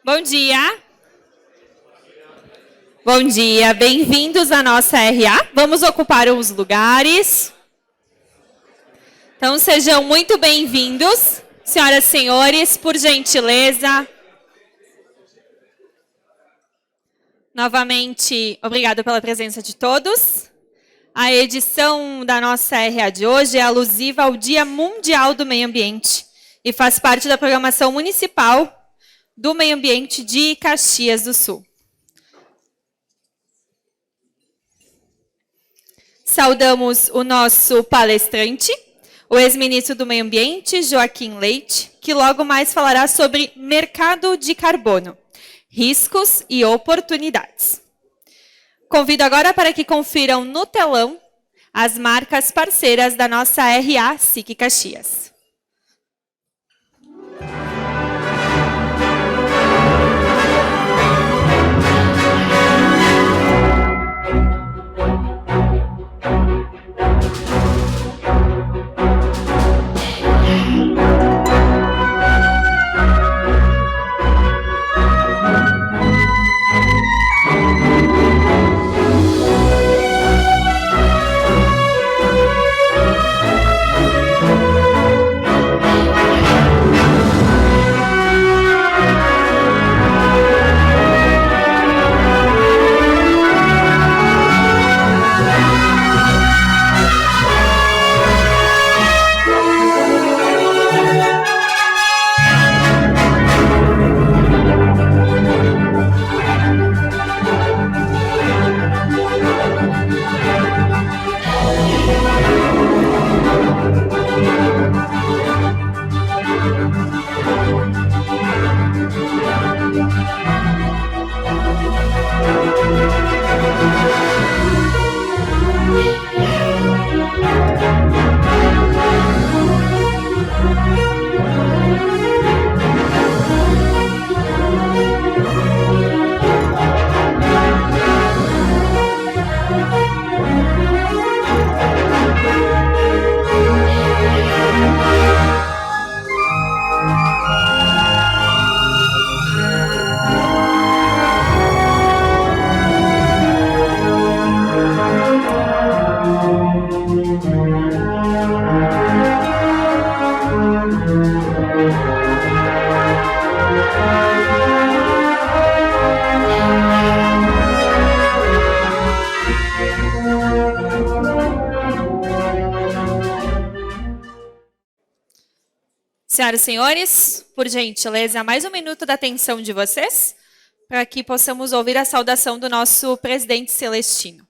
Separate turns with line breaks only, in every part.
Bom dia. Bom dia, bem-vindos à nossa RA. Vamos ocupar os lugares. Então, sejam muito bem-vindos, senhoras e senhores, por gentileza. Novamente, obrigado pela presença de todos. A edição da nossa RA de hoje é alusiva ao Dia Mundial do Meio Ambiente e faz parte da programação municipal do Meio Ambiente de Caxias do Sul. Saudamos o nosso palestrante, o ex-ministro do Meio Ambiente, Joaquim Leite, que logo mais falará sobre mercado de carbono, riscos e oportunidades. Convido agora para que confiram no telão as marcas parceiras da nossa RA SIC Caxias. Senhoras e senhores, por gentileza, mais um minuto da atenção de vocês, para que possamos ouvir a saudação do nosso presidente Celestino.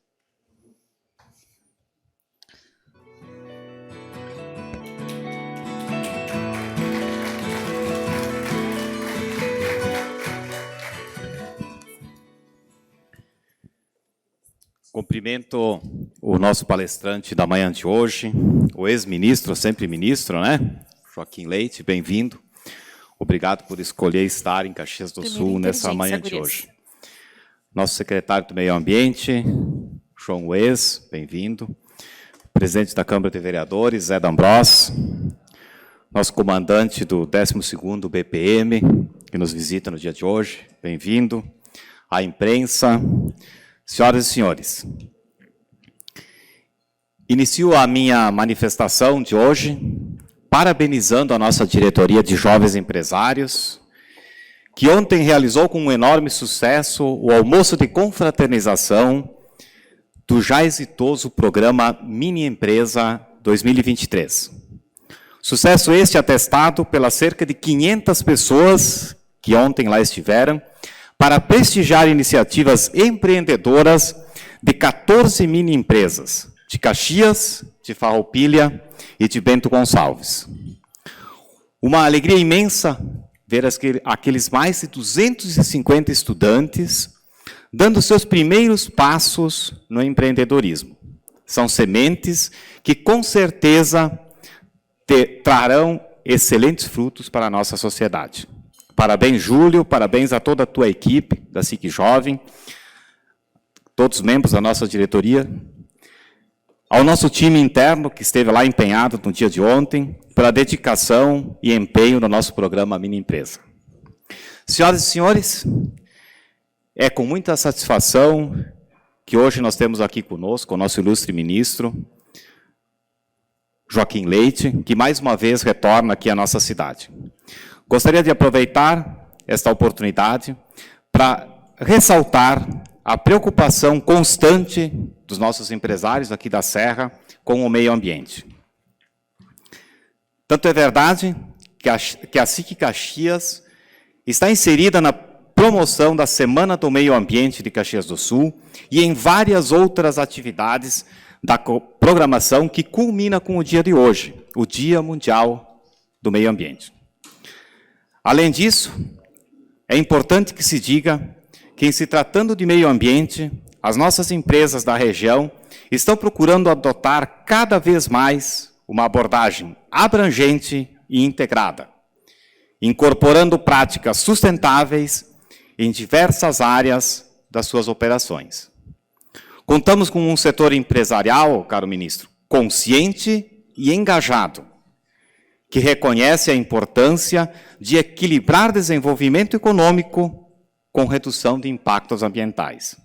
Cumprimento o nosso palestrante da manhã de hoje, o ex-ministro, sempre ministro, né? Joaquim Leite, bem-vindo. Obrigado por escolher estar em Caxias do Sul nessa manhã de hoje. Nosso secretário do Meio Ambiente, João Ues, bem-vindo. Presidente da Câmara de Vereadores, Zé D'Ambros. Nosso comandante do 12º BPM, que nos visita no dia de hoje, bem-vindo. A imprensa, senhoras e senhores. Inicio a minha manifestação de hoje parabenizando a nossa diretoria de jovens empresários, que ontem realizou com um enorme sucesso o almoço de confraternização do já exitoso programa Mini Empresa 2023. Sucesso este atestado pelas cerca de 500 pessoas que ontem lá estiveram, para prestigiar iniciativas empreendedoras de 14 mini empresas, de Caxias, de Farroupilha e de Bento Gonçalves. Uma alegria imensa ver aqueles mais de 250 estudantes dando seus primeiros passos no empreendedorismo. São sementes que, com certeza, trarão excelentes frutos para a nossa sociedade. Parabéns, Júlio, parabéns a toda a tua equipe da SIC Jovem, todos os membros da nossa diretoria, ao nosso time interno, que esteve lá empenhado no dia de ontem, pela dedicação e empenho no nosso programa Mini Empresa. Senhoras e senhores, é com muita satisfação que hoje nós temos aqui conosco o nosso ilustre ministro, Joaquim Leite, que mais uma vez retorna aqui à nossa cidade. Gostaria de aproveitar esta oportunidade para ressaltar a preocupação constante dos nossos empresários aqui da Serra com o meio ambiente. Tanto é verdade que a SIC Caxias está inserida na promoção da Semana do Meio Ambiente de Caxias do Sul e em várias outras atividades da programação que culmina com o dia de hoje, o Dia Mundial do Meio Ambiente. Além disso, é importante que se diga que, em se tratando de meio ambiente, as nossas empresas da região estão procurando adotar cada vez mais uma abordagem abrangente e integrada, incorporando práticas sustentáveis em diversas áreas das suas operações. Contamos com um setor empresarial, caro ministro, consciente e engajado, que reconhece a importância de equilibrar desenvolvimento econômico com redução de impactos ambientais.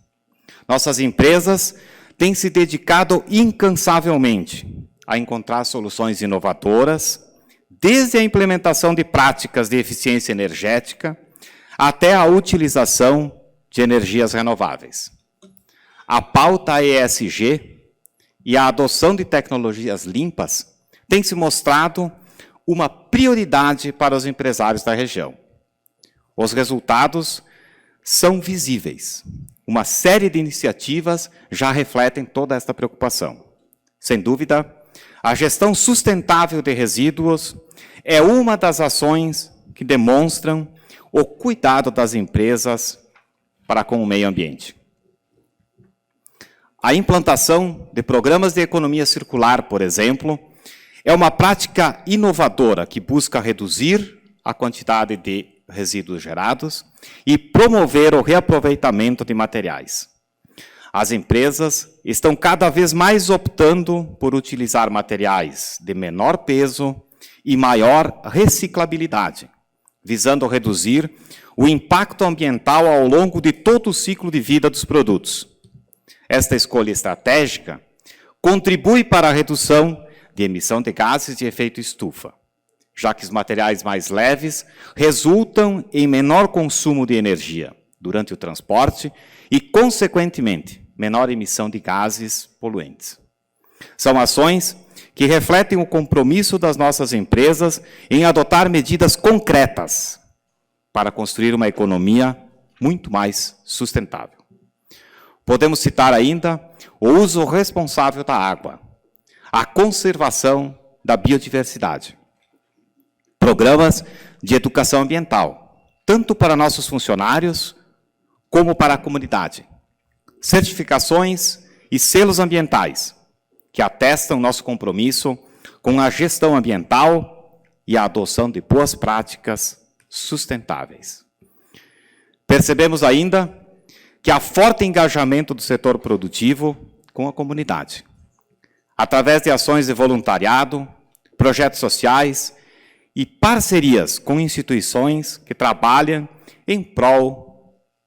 Nossas empresas têm se dedicado incansavelmente a encontrar soluções inovadoras, desde a implementação de práticas de eficiência energética até a utilização de energias renováveis. A pauta ESG e a adoção de tecnologias limpas têm se mostrado uma prioridade para os empresários da região. Os resultados são visíveis. Uma série de iniciativas já refletem toda esta preocupação. Sem dúvida, a gestão sustentável de resíduos é uma das ações que demonstram o cuidado das empresas para com o meio ambiente. A implantação de programas de economia circular, por exemplo, é uma prática inovadora que busca reduzir a quantidade de resíduos gerados e promover o reaproveitamento de materiais. As empresas estão cada vez mais optando por utilizar materiais de menor peso e maior reciclabilidade, visando reduzir o impacto ambiental ao longo de todo o ciclo de vida dos produtos. Esta escolha estratégica contribui para a redução de emissão de gases de efeito estufa, já que os materiais mais leves resultam em menor consumo de energia durante o transporte e, consequentemente, menor emissão de gases poluentes. São ações que refletem o compromisso das nossas empresas em adotar medidas concretas para construir uma economia muito mais sustentável. Podemos citar ainda o uso responsável da água, a conservação da biodiversidade, programas de educação ambiental, tanto para nossos funcionários como para a comunidade, certificações e selos ambientais, que atestam nosso compromisso com a gestão ambiental e a adoção de boas práticas sustentáveis. Percebemos ainda que há forte engajamento do setor produtivo com a comunidade, através de ações de voluntariado, projetos sociais e parcerias com instituições que trabalham em prol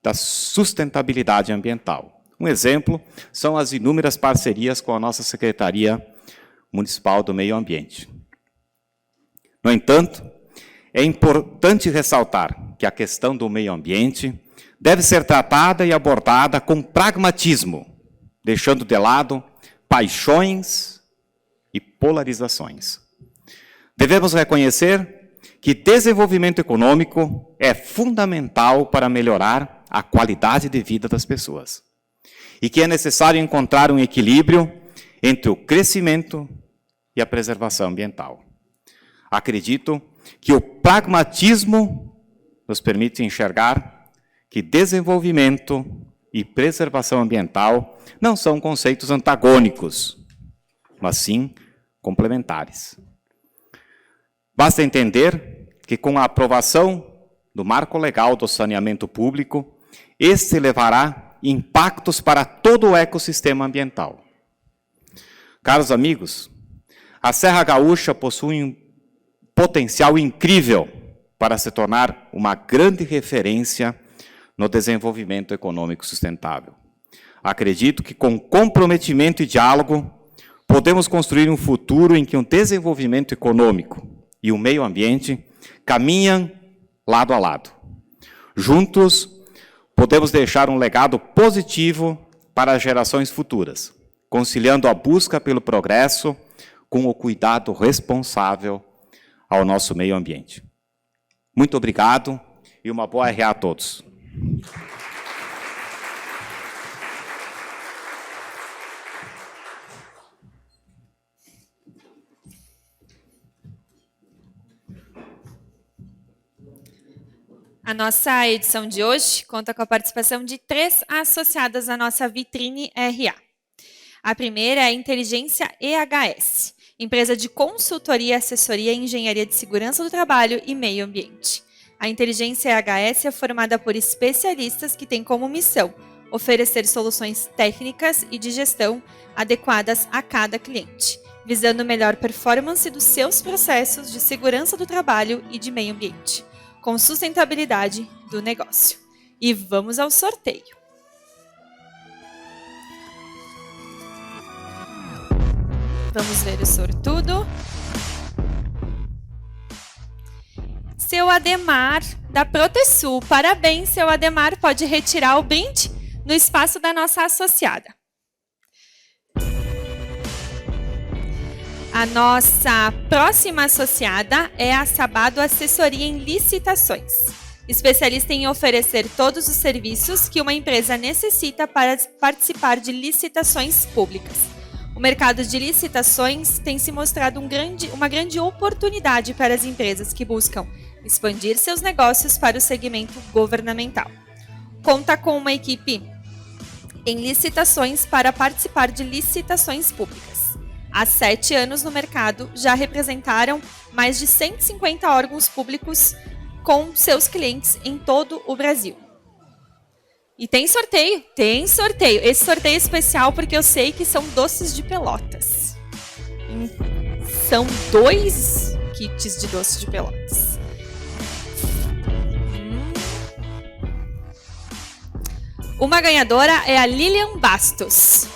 da sustentabilidade ambiental. Um exemplo são as inúmeras parcerias com a nossa Secretaria Municipal do Meio Ambiente. No entanto, é importante ressaltar que a questão do meio ambiente deve ser tratada e abordada com pragmatismo, deixando de lado paixões e polarizações. Devemos reconhecer que desenvolvimento econômico é fundamental para melhorar a qualidade de vida das pessoas e que é necessário encontrar um equilíbrio entre o crescimento e a preservação ambiental. Acredito que o pragmatismo nos permite enxergar que desenvolvimento e preservação ambiental não são conceitos antagônicos, mas sim complementares. Basta entender que, com a aprovação do Marco Legal do Saneamento Público, este levará impactos para todo o ecossistema ambiental. Caros amigos, a Serra Gaúcha possui um potencial incrível para se tornar uma grande referência no desenvolvimento econômico sustentável. Acredito que, com comprometimento e diálogo, podemos construir um futuro em que o desenvolvimento econômico e o meio ambiente caminham lado a lado. Juntos, podemos deixar um legado positivo para as gerações futuras, conciliando a busca pelo progresso com o cuidado responsável ao nosso meio ambiente. Muito obrigado e uma boa RA a todos.
A nossa edição de hoje conta com a participação de 3 associadas à nossa vitrine RA. A primeira é a Inteligência EHS, empresa de consultoria, assessoria e engenharia de segurança do trabalho e meio ambiente. A Inteligência EHS é formada por especialistas que têm como missão oferecer soluções técnicas e de gestão adequadas a cada cliente, visando melhor performance dos seus processos de segurança do trabalho e de meio ambiente, com sustentabilidade do negócio. E vamos ao sorteio. Vamos ver o sortudo. Seu Ademar, da Protesul. Parabéns, seu Ademar. Pode retirar o brinde no espaço da nossa associada. A nossa próxima associada é a Sabado Assessoria em Licitações, especialista em oferecer todos os serviços que uma empresa necessita para participar de licitações públicas. O mercado de licitações tem se mostrado uma grande oportunidade para as empresas que buscam expandir seus negócios para o segmento governamental. Conta com uma equipe em licitações para participar de licitações públicas. Há 7 anos no mercado, já representaram mais de 150 órgãos públicos com seus clientes em todo o Brasil. E tem sorteio? Tem sorteio. Esse sorteio é especial porque eu sei que são doces de Pelotas. São 2 kits de doces de Pelotas. Uma ganhadora é a Lilian Bastos.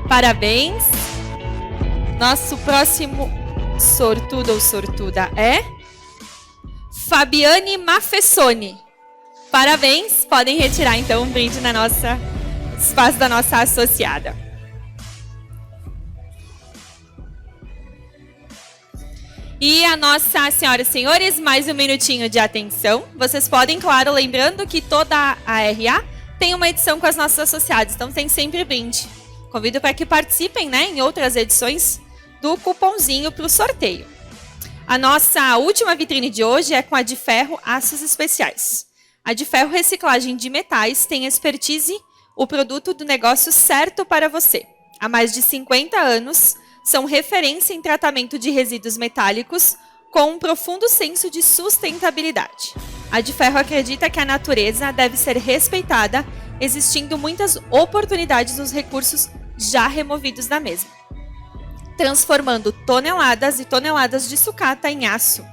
Parabéns. Nosso próximo sortudo ou sortuda é Fabiane Mafessoni. Parabéns, podem retirar então um brinde na nossa espaço da nossa associada. E a nossa, senhoras e senhores, mais um minutinho de atenção. Vocês podem, claro, lembrando que toda a RA tem uma edição com as nossas associadas, então tem sempre brinde. Convido para que participem, né, em outras edições do cupomzinho para o sorteio. A nossa última vitrine de hoje é com a de Ferro Aços Especiais. A de Ferro Reciclagem de Metais tem expertise, o produto do negócio certo para você. Há mais de 50 anos, são referência em tratamento de resíduos metálicos com um profundo senso de sustentabilidade. A de Ferro acredita que a natureza deve ser respeitada, existindo muitas oportunidades nos recursos já removidos da mesma, transformando toneladas e toneladas de sucata em aço,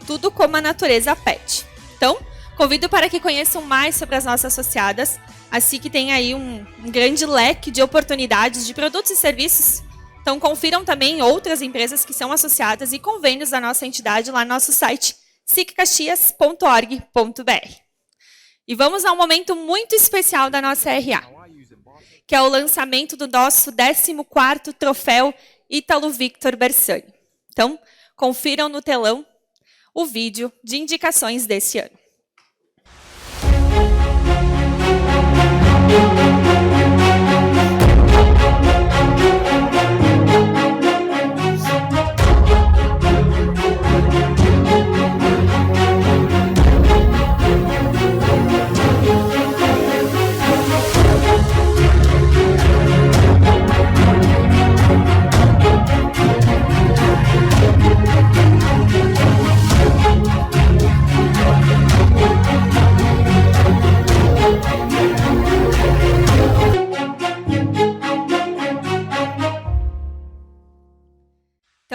tudo como a natureza pede. Então, convido para que conheçam mais sobre as nossas associadas, assim que tem aí um grande leque de oportunidades de produtos e serviços. Então, confiram também outras empresas que são associadas e convênios da nossa entidade lá no nosso site siccaxias.org.br. E vamos a um momento muito especial da nossa RA, que é o lançamento do nosso 14º troféu Ítalo Victor Bersani. Então, confiram no telão o vídeo de indicações desse ano.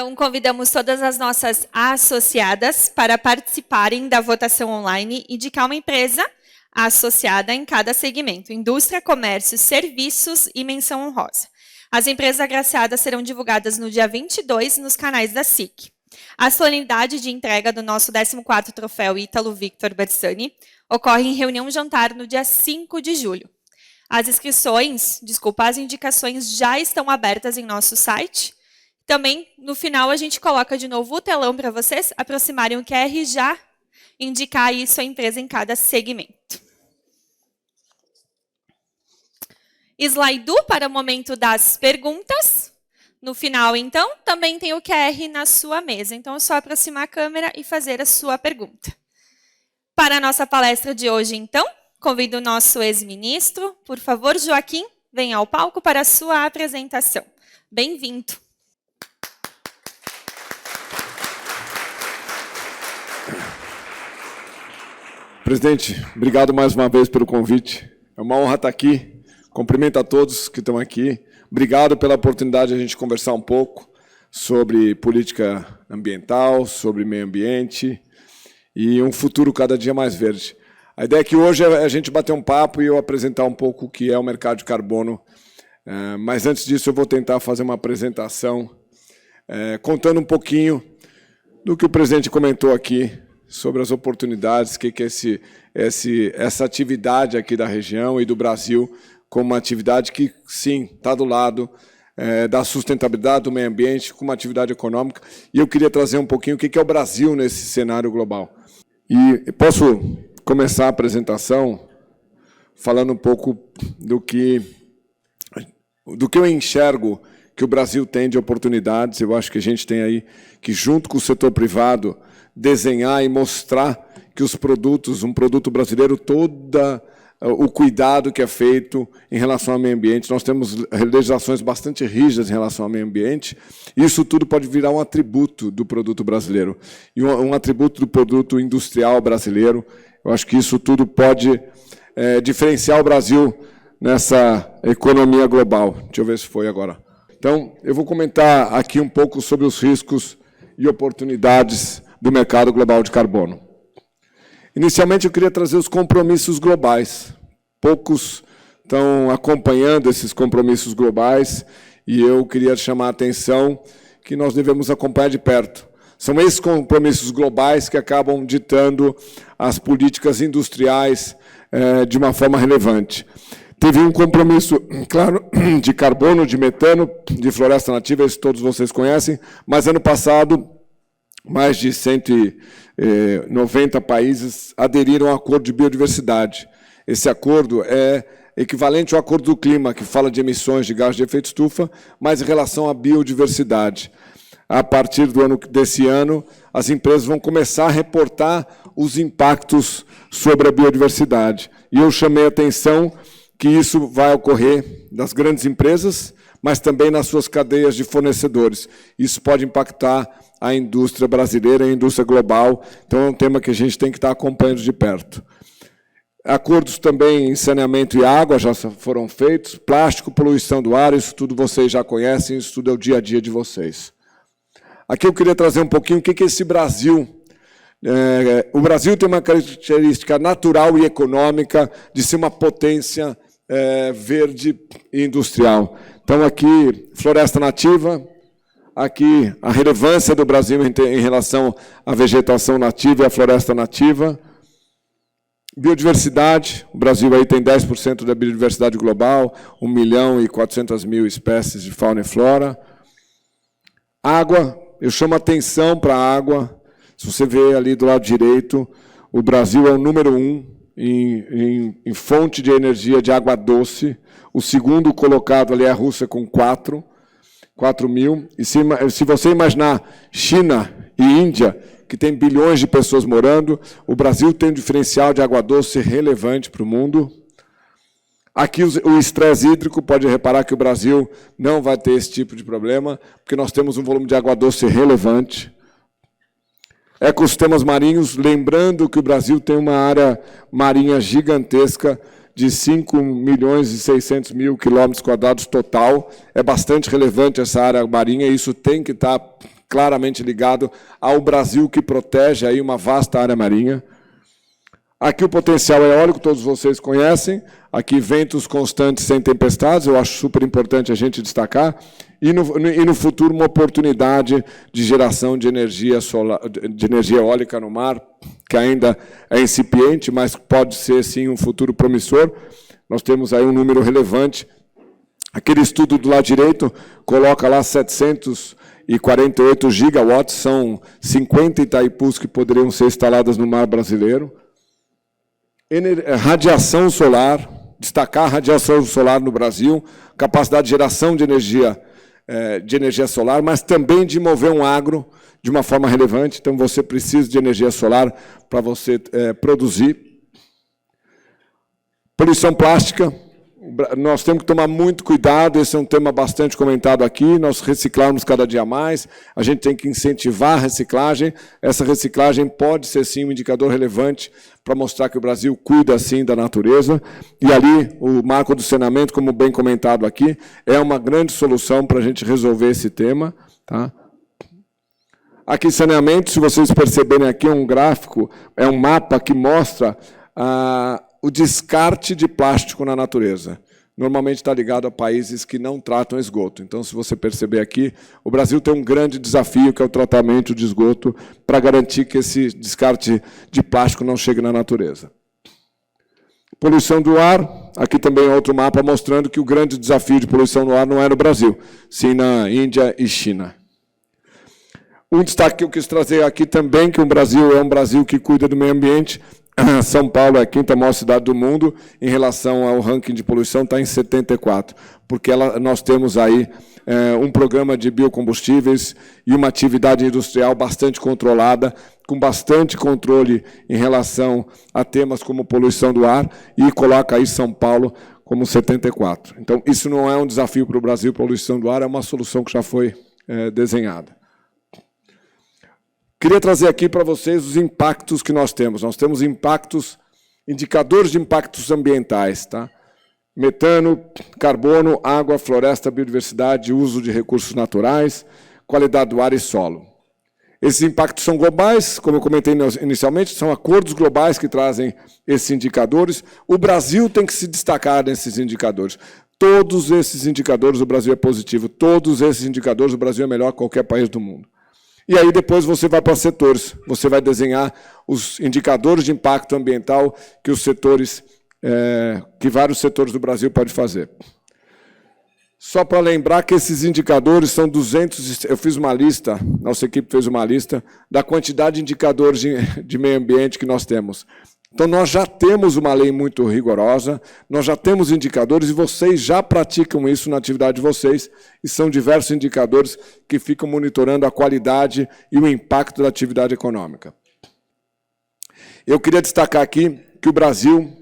Então, convidamos todas as nossas associadas para participarem da votação online e indicar uma empresa associada em cada segmento: indústria, comércio, serviços e menção honrosa. As empresas agraciadas serão divulgadas no dia 22 nos canais da SIC. A solenidade de entrega do nosso 14º troféu Ítalo Victor Bersani ocorre em reunião jantar no dia 5 de julho. As indicações já estão abertas em nosso site. Também, no final, a gente coloca de novo o telão para vocês aproximarem o QR e já indicar aí sua empresa em cada segmento. Slide para o momento das perguntas. No final, então, também tem o QR na sua mesa. Então, é só aproximar a câmera e fazer a sua pergunta. Para a nossa palestra de hoje, então, convido o nosso ex-ministro. Por favor, Joaquim, venha ao palco para a sua apresentação. Bem-vindo.
Presidente, obrigado mais uma vez pelo convite. É uma honra estar aqui. Cumprimento a todos que estão aqui. Obrigado pela oportunidade de a gente conversar um pouco sobre política ambiental, sobre meio ambiente e um futuro cada dia mais verde. A ideia aqui hoje é a gente bater um papo e eu apresentar um pouco o que é o mercado de carbono. Mas antes disso eu vou tentar fazer uma apresentação contando um pouquinho do que o presidente comentou aqui sobre as oportunidades, que é essa atividade aqui da região e do Brasil como uma atividade que, sim, está do lado da sustentabilidade do meio ambiente, como uma atividade econômica. E eu queria trazer um pouquinho o que é o Brasil nesse cenário global. E posso começar a apresentação falando um pouco do que eu enxergo que o Brasil tem de oportunidades. Eu acho que a gente tem aí que, junto com o setor privado, desenhar e mostrar que os produtos, um produto brasileiro, todo o cuidado que é feito em relação ao meio ambiente. Nós temos legislações bastante rígidas em relação ao meio ambiente. Isso tudo pode virar um atributo do produto brasileiro e um atributo do produto industrial brasileiro. Eu acho que isso tudo pode diferenciar o Brasil nessa economia global. Deixa eu ver se foi agora. Então, eu vou comentar aqui um pouco sobre os riscos e oportunidades do mercado global de carbono. Inicialmente, eu queria trazer os compromissos globais. Poucos estão acompanhando esses compromissos globais e eu queria chamar a atenção que nós devemos acompanhar de perto. São esses compromissos globais que acabam ditando as políticas industriais de uma forma relevante. Teve um compromisso, claro, de carbono, de metano, de floresta nativa, isso todos vocês conhecem, mas ano passado mais de 190 países aderiram ao Acordo de Biodiversidade. Esse acordo é equivalente ao Acordo do Clima, que fala de emissões de gás de efeito estufa, mas em relação à biodiversidade. A partir desse ano, as empresas vão começar a reportar os impactos sobre a biodiversidade. E eu chamei a atenção que isso vai ocorrer nas grandes empresas, mas também nas suas cadeias de fornecedores. Isso pode impactar a indústria brasileira e a indústria global. Então, é um tema que a gente tem que estar acompanhando de perto. Acordos também em saneamento e água já foram feitos. Plástico, poluição do ar, isso tudo vocês já conhecem, isso tudo é o dia a dia de vocês. Aqui eu queria trazer um pouquinho o que é esse Brasil. O Brasil tem uma característica natural e econômica de ser uma potência verde e industrial. Então, aqui, floresta nativa. Aqui, a relevância do Brasil em relação à vegetação nativa e à floresta nativa. Biodiversidade, o Brasil aí tem 10% da biodiversidade global, 1.400.000 espécies de fauna e flora. Água, eu chamo a atenção para a água. Se você vê ali do lado direito, o Brasil é o número 1 em fonte de energia de água doce. O segundo colocado ali é a Rússia com 4 mil. E se você imaginar China e Índia, que tem bilhões de pessoas morando, o Brasil tem um diferencial de água doce relevante para o mundo. Aqui o estresse hídrico, pode reparar que o Brasil não vai ter esse tipo de problema, porque nós temos um volume de água doce relevante. Ecossistemas marinhos, lembrando que o Brasil tem uma área marinha gigantesca, de 5.600.000 quilômetros quadrados total. É bastante relevante essa área marinha, e isso tem que estar claramente ligado ao Brasil, que protege aí uma vasta área marinha. Aqui o potencial eólico, todos vocês conhecem. Aqui ventos constantes sem tempestades, eu acho super importante a gente destacar. E no futuro uma oportunidade de geração de energia solar, de energia eólica no mar, que ainda é incipiente, mas pode ser sim um futuro promissor. Nós temos aí um número relevante. Aquele estudo do lado direito coloca lá 748 gigawatts, são 50 Itaipus que poderiam ser instaladas no mar brasileiro. Radiação solar, destacar a radiação solar no Brasil, capacidade de geração de energia solar, mas também de mover um agro de uma forma relevante. Então, você precisa de energia solar para você produzir. Poluição plástica, nós temos que tomar muito cuidado, esse é um tema bastante comentado aqui, nós reciclarmos cada dia mais, a gente tem que incentivar a reciclagem, essa reciclagem pode ser sim um indicador relevante para mostrar que o Brasil cuida sim da natureza, e ali o marco do saneamento, como bem comentado aqui, é uma grande solução para a gente resolver esse tema. Tá? Aqui saneamento, se vocês perceberem aqui, é um gráfico, é um mapa que mostra o descarte de plástico na natureza. Normalmente está ligado a países que não tratam esgoto. Então, se você perceber aqui, o Brasil tem um grande desafio, que é o tratamento de esgoto, para garantir que esse descarte de plástico não chegue na natureza. Poluição do ar, aqui também é outro mapa mostrando que o grande desafio de poluição do ar não é no Brasil, sim na Índia e China. Um destaque que eu quis trazer aqui também, que o Brasil é um Brasil que cuida do meio ambiente. São Paulo é a quinta maior cidade do mundo, em relação ao ranking de poluição, está em 74, porque nós temos aí um programa de biocombustíveis e uma atividade industrial bastante controlada, com bastante controle em relação a temas como poluição do ar, e coloca aí São Paulo como 74. Então, isso não é um desafio para o Brasil, poluição do ar, é uma solução que já foi desenhada. Queria trazer aqui para vocês os impactos que nós temos. Nós temos indicadores de impactos ambientais, tá? Metano, carbono, água, floresta, biodiversidade, uso de recursos naturais, qualidade do ar e solo. Esses impactos são globais, como eu comentei inicialmente, são acordos globais que trazem esses indicadores. O Brasil tem que se destacar nesses indicadores. Todos esses indicadores o Brasil é positivo, todos esses indicadores o Brasil é melhor que qualquer país do mundo. E aí depois você vai para setores, você vai desenhar os indicadores de impacto ambiental que os setores, que vários setores do Brasil podem fazer. Só para lembrar que esses indicadores são 200, eu fiz uma lista, nossa equipe fez uma lista, da quantidade de indicadores de meio ambiente que nós temos. Então, nós já temos uma lei muito rigorosa, nós já temos indicadores e vocês já praticam isso na atividade de vocês, e são diversos indicadores que ficam monitorando a qualidade e o impacto da atividade econômica. Eu queria destacar aqui que o Brasil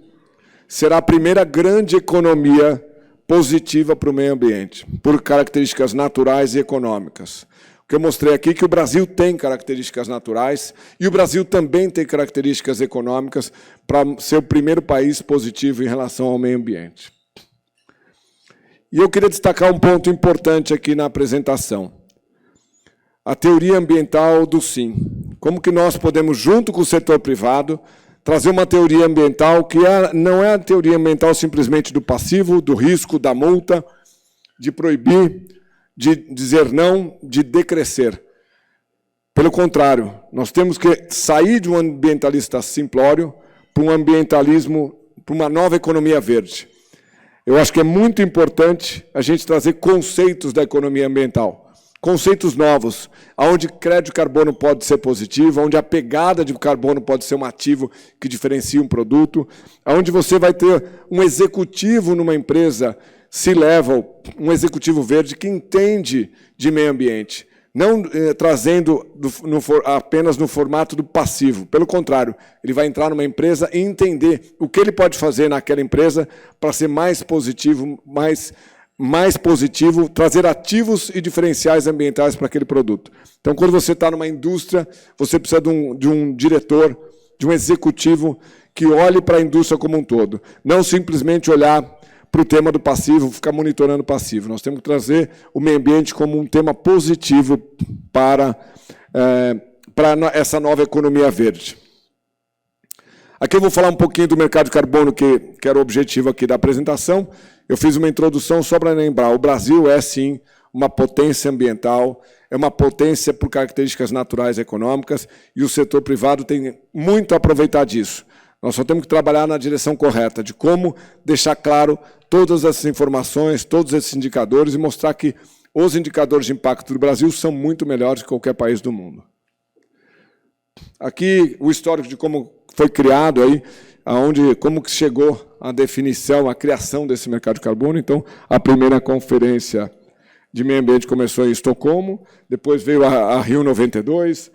será a primeira grande economia positiva para o meio ambiente, por características naturais e econômicas. O que eu mostrei aqui é que o Brasil tem características naturais e o Brasil também tem características econômicas para ser o primeiro país positivo em relação ao meio ambiente. E eu queria destacar um ponto importante aqui na apresentação. A teoria ambiental do SIM. Como que nós podemos, junto com o setor privado, trazer uma teoria ambiental que não é a teoria ambiental simplesmente do passivo, do risco, da multa, de proibir, de dizer não, de decrescer. Pelo contrário, nós temos que sair de um ambientalista simplório para um ambientalismo, para uma nova economia verde. Eu acho que é muito importante a gente trazer conceitos da economia ambiental, conceitos novos, onde crédito de carbono pode ser positivo, onde a pegada de carbono pode ser um ativo que diferencia um produto, onde você vai ter um executivo numa empresa C-level, um executivo verde que entende de meio ambiente, não trazendo apenas no formato do passivo. Pelo contrário, ele vai entrar numa empresa e entender o que ele pode fazer naquela empresa para ser mais positivo, mais positivo, trazer ativos e diferenciais ambientais para aquele produto. Então, quando você está numa indústria, você precisa de um diretor, de um executivo que olhe para a indústria como um todo, não simplesmente olhar para o tema do passivo, ficar monitorando o passivo. Nós temos que trazer o meio ambiente como um tema positivo para essa nova economia verde. Aqui eu vou falar um pouquinho do mercado de carbono, que era o objetivo aqui da apresentação. Eu fiz uma introdução só para lembrar. O Brasil é, sim, uma potência ambiental, é uma potência por características naturais e econômicas, e o setor privado tem muito a aproveitar disso. Nós só temos que trabalhar na direção correta, de como deixar claro todas essas informações, todos esses indicadores, e mostrar que os indicadores de impacto do Brasil são muito melhores que qualquer país do mundo. Aqui o histórico de como foi criado, aí, como que chegou a definição, a criação desse mercado de carbono. Então, a primeira conferência de meio ambiente começou em Estocolmo, depois veio a Rio 92,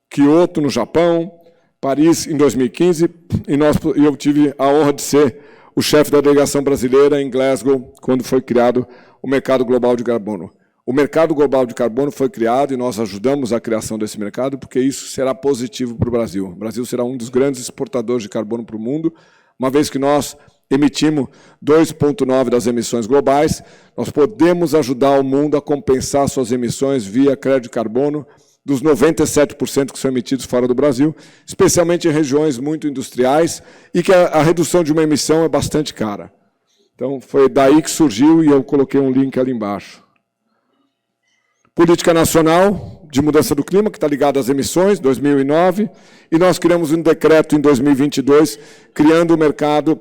Kyoto, no Japão, Paris, em 2015, e eu tive a honra de ser o chefe da delegação brasileira em Glasgow, quando foi criado o mercado global de carbono. O mercado global de carbono foi criado e nós ajudamos a criação desse mercado, porque isso será positivo para o Brasil. O Brasil será um dos grandes exportadores de carbono para o mundo, uma vez que nós emitimos 2,9% das emissões globais, nós podemos ajudar o mundo a compensar suas emissões via crédito de carbono dos 97% que são emitidos fora do Brasil, especialmente em regiões muito industriais, e que a redução de uma emissão é bastante cara. Então, foi daí que surgiu, e eu coloquei um link ali embaixo. Política Nacional de Mudança do Clima, que está ligada às emissões, 2009, e nós criamos um decreto em 2022, criando o mercado,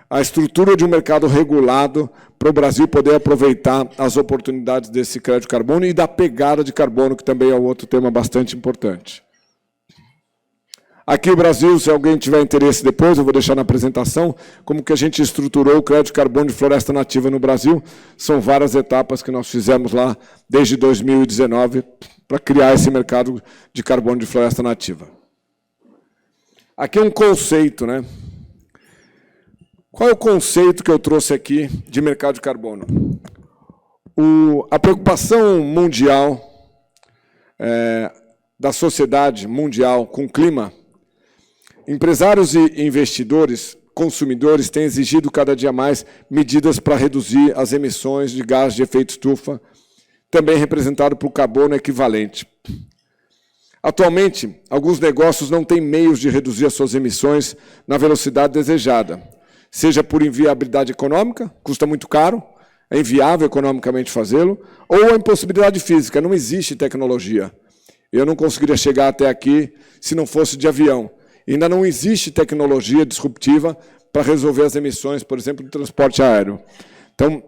a estrutura de um mercado regulado para o Brasil poder aproveitar as oportunidades desse crédito de carbono e da pegada de carbono, que também é outro tema bastante importante. Aqui o Brasil, se alguém tiver interesse depois, eu vou deixar na apresentação, como que a gente estruturou o crédito de carbono de floresta nativa no Brasil. São várias etapas que nós fizemos lá desde 2019 para criar esse mercado de carbono de floresta nativa. Aqui é um conceito, né? Qual é o conceito que eu trouxe aqui de mercado de carbono? A preocupação mundial da sociedade mundial com o clima, empresários e investidores, consumidores, têm exigido cada dia mais medidas para reduzir as emissões de gás de efeito estufa, também representado por carbono equivalente. Atualmente, alguns negócios não têm meios de reduzir as suas emissões na velocidade desejada, seja por inviabilidade econômica, custa muito caro, é inviável economicamente fazê-lo, ou a impossibilidade física, não existe tecnologia. Eu não conseguiria chegar até aqui se não fosse de avião. Ainda não existe tecnologia disruptiva para resolver as emissões, por exemplo, do transporte aéreo. Então,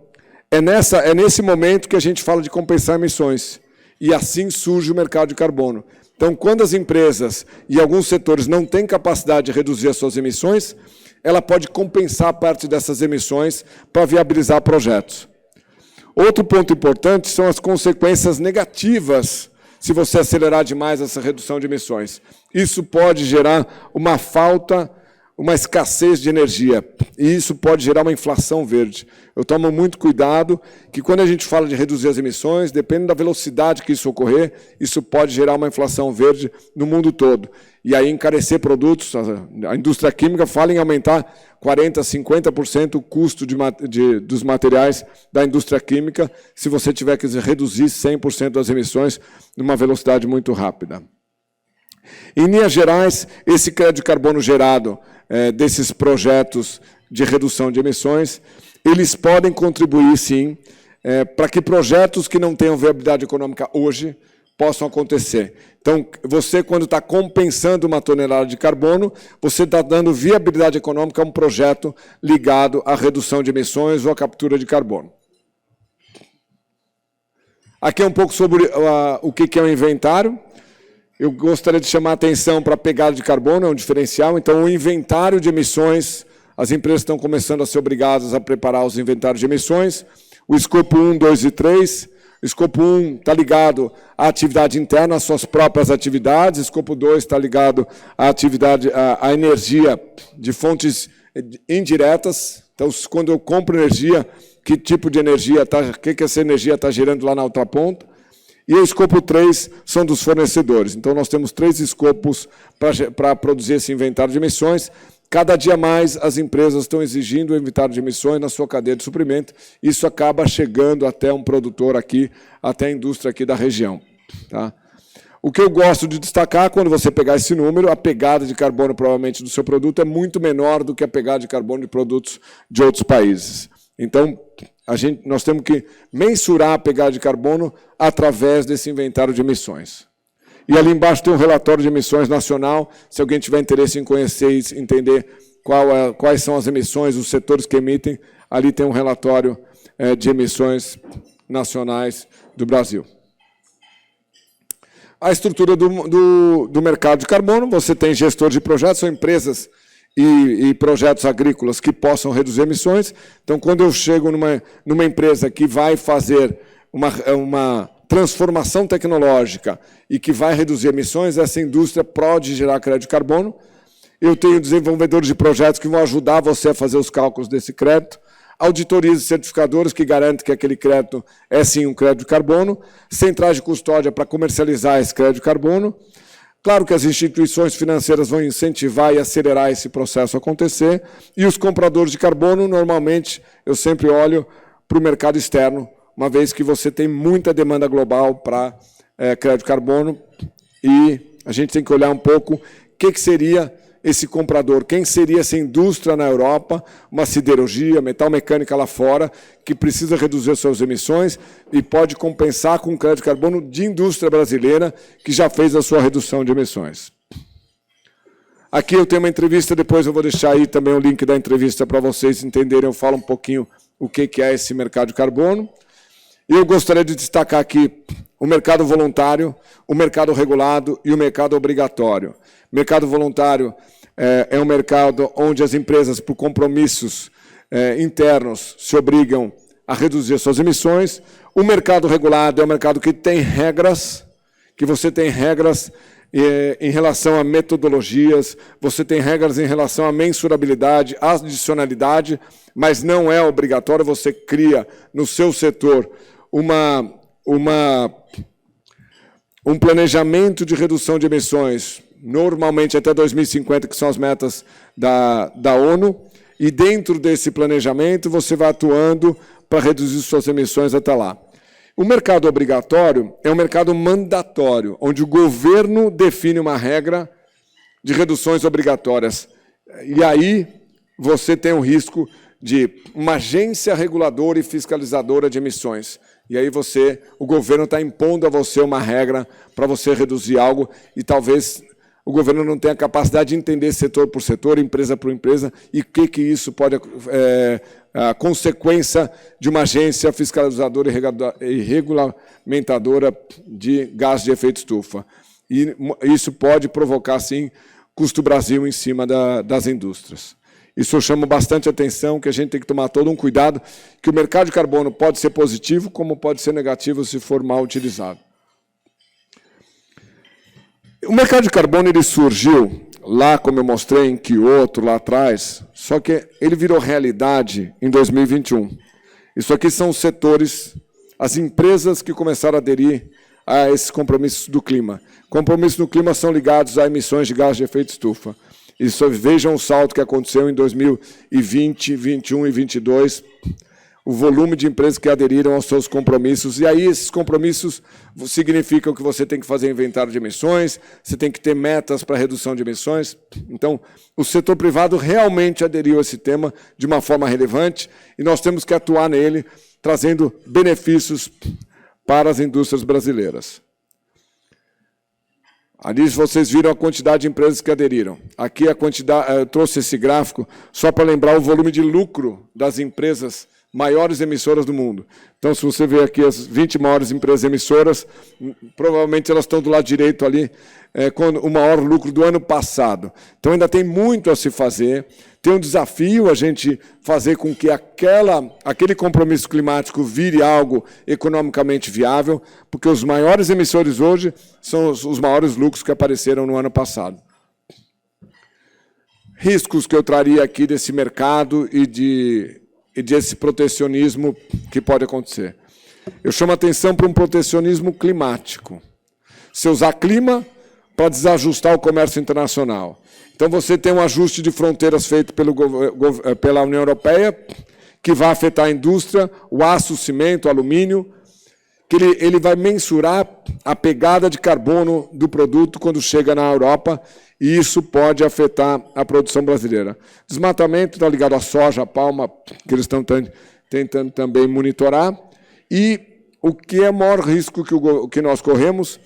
é nesse momento que a gente fala de compensar emissões. E assim surge o mercado de carbono. Então, quando as empresas e alguns setores não têm capacidade de reduzir as suas emissões, ela pode compensar parte dessas emissões para viabilizar projetos. Outro ponto importante são as consequências negativas se você acelerar demais essa redução de emissões. Isso pode gerar uma falta, uma escassez de energia, e isso pode gerar uma inflação verde. Eu tomo muito cuidado que, quando a gente fala de reduzir as emissões, dependendo da velocidade que isso ocorrer, isso pode gerar uma inflação verde no mundo todo. E aí encarecer produtos, a indústria química fala em aumentar 40%, 50% o custo dos materiais da indústria química, se você tiver que reduzir 100% das emissões numa velocidade muito rápida. Em linhas gerais, esse crédito de carbono gerado desses projetos de redução de emissões, eles podem contribuir, sim, para que projetos que não tenham viabilidade econômica hoje possam acontecer. Então, você, quando está compensando uma tonelada de carbono, você está dando viabilidade econômica a um projeto ligado à redução de emissões ou à captura de carbono. Aqui é um pouco sobre o que é o inventário. Eu gostaria de chamar a atenção para a pegada de carbono, é um diferencial. Então, o inventário de emissões, as empresas estão começando a ser obrigadas a preparar os inventários de emissões. O escopo 1, 2 e 3. O escopo 1 está ligado à atividade interna, às suas próprias atividades. O escopo 2 está ligado à atividade, à energia de fontes indiretas. Então, quando eu compro energia, que tipo de energia, que essa energia está gerando lá na outra ponta. E o escopo 3 são dos fornecedores. Então, nós temos 3 escopos para produzir esse inventário de emissões. cada dia mais as empresas estão exigindo o inventário de emissões na sua cadeia de suprimento. Isso acaba chegando até um produtor aqui, até a indústria aqui da região. Tá? O que eu gosto de destacar, quando você pegar esse número, a pegada de carbono, provavelmente, do seu produto é muito menor do que a pegada de carbono de produtos de outros países. Então, nós temos que mensurar a pegada de carbono através desse inventário de emissões. E ali embaixo tem um relatório de emissões nacional, se alguém tiver interesse em conhecer e entender quais são as emissões, os setores que emitem, ali tem um relatório de emissões nacionais do Brasil. A estrutura do mercado de carbono, você tem gestores de projetos, são empresas e projetos agrícolas que possam reduzir emissões. Então, quando eu chego numa empresa que vai fazer uma transformação tecnológica e que vai reduzir emissões, essa indústria pode gerar crédito de carbono. Eu tenho desenvolvedores de projetos que vão ajudar você a fazer os cálculos desse crédito, auditorias e certificadores que garantem que aquele crédito é, sim, um crédito de carbono, centrais de custódia para comercializar esse crédito de carbono. Claro que as instituições financeiras vão incentivar e acelerar esse processo a acontecer, e os compradores de carbono, normalmente, eu sempre olho para o mercado externo, uma vez que você tem muita demanda global para crédito de carbono, e a gente tem que olhar um pouco o que seria esse comprador, quem seria essa indústria na Europa, uma siderurgia, metal mecânica lá fora, que precisa reduzir suas emissões e pode compensar com crédito de carbono de indústria brasileira que já fez a sua redução de emissões. Aqui eu tenho uma entrevista, depois eu vou deixar aí também o link da entrevista para vocês entenderem, eu falo um pouquinho o que é esse mercado de carbono. E eu gostaria de destacar aqui o mercado voluntário, o mercado regulado e o mercado obrigatório. O mercado voluntário é um mercado onde as empresas, por compromissos internos, se obrigam a reduzir suas emissões. O mercado regulado é um mercado que tem regras, que você tem regras em relação a metodologias, você tem regras em relação à mensurabilidade, adicionalidade, mas não é obrigatório, você cria no seu setor um planejamento de redução de emissões, normalmente até 2050, que são as metas da ONU, e dentro desse planejamento você vai atuando para reduzir suas emissões até lá. O mercado obrigatório é um mercado mandatório, onde o governo define uma regra de reduções obrigatórias. E aí você tem o risco de uma agência reguladora e fiscalizadora de emissões. E aí o governo está impondo a você uma regra para você reduzir algo e talvez o governo não tenha capacidade de entender setor por setor, empresa por empresa, e o que isso pode a consequência de uma agência fiscalizadora e regulamentadora de gás de efeito estufa. E isso pode provocar, sim, custo Brasil em cima das indústrias. Isso eu chamo bastante atenção, que a gente tem que tomar todo um cuidado, que o mercado de carbono pode ser positivo, como pode ser negativo se for mal utilizado. O mercado de carbono ele surgiu lá, como eu mostrei em Kyoto, lá atrás, só que ele virou realidade em 2021. Isso aqui são os setores, as empresas que começaram a aderir a esses compromissos do clima. Compromissos do clima são ligados a emissões de gás de efeito estufa. Isso, vejam o salto que aconteceu em 2020, 2021 e 2022, o volume de empresas que aderiram aos seus compromissos. E aí esses compromissos significam que você tem que fazer inventário de emissões, você tem que ter metas para redução de emissões. Então, o setor privado realmente aderiu a esse tema de uma forma relevante e nós temos que atuar nele, trazendo benefícios para as indústrias brasileiras. Ali vocês viram a quantidade de empresas que aderiram. Aqui a quantidade, eu trouxe esse gráfico só para lembrar o volume de lucro das empresas maiores emissoras do mundo. Então, se você ver aqui as 20 maiores empresas emissoras, provavelmente elas estão do lado direito ali, com o maior lucro do ano passado. Então, ainda tem muito a se fazer. Tem um desafio a gente fazer com que aquele compromisso climático vire algo economicamente viável, porque os maiores emissores hoje são os maiores lucros que apareceram no ano passado. Riscos que eu traria aqui desse mercado e desse protecionismo que pode acontecer. Eu chamo a atenção para um protecionismo climático. Se usar clima, para desajustar o comércio internacional. Então, você tem um ajuste de fronteiras feito pela União Europeia, que vai afetar a indústria, o aço, o cimento, o alumínio, que ele vai mensurar a pegada de carbono do produto quando chega na Europa, e isso pode afetar a produção brasileira. Desmatamento está ligado à soja, à palma, que eles estão tentando também monitorar. E o que é o maior risco que nós corremos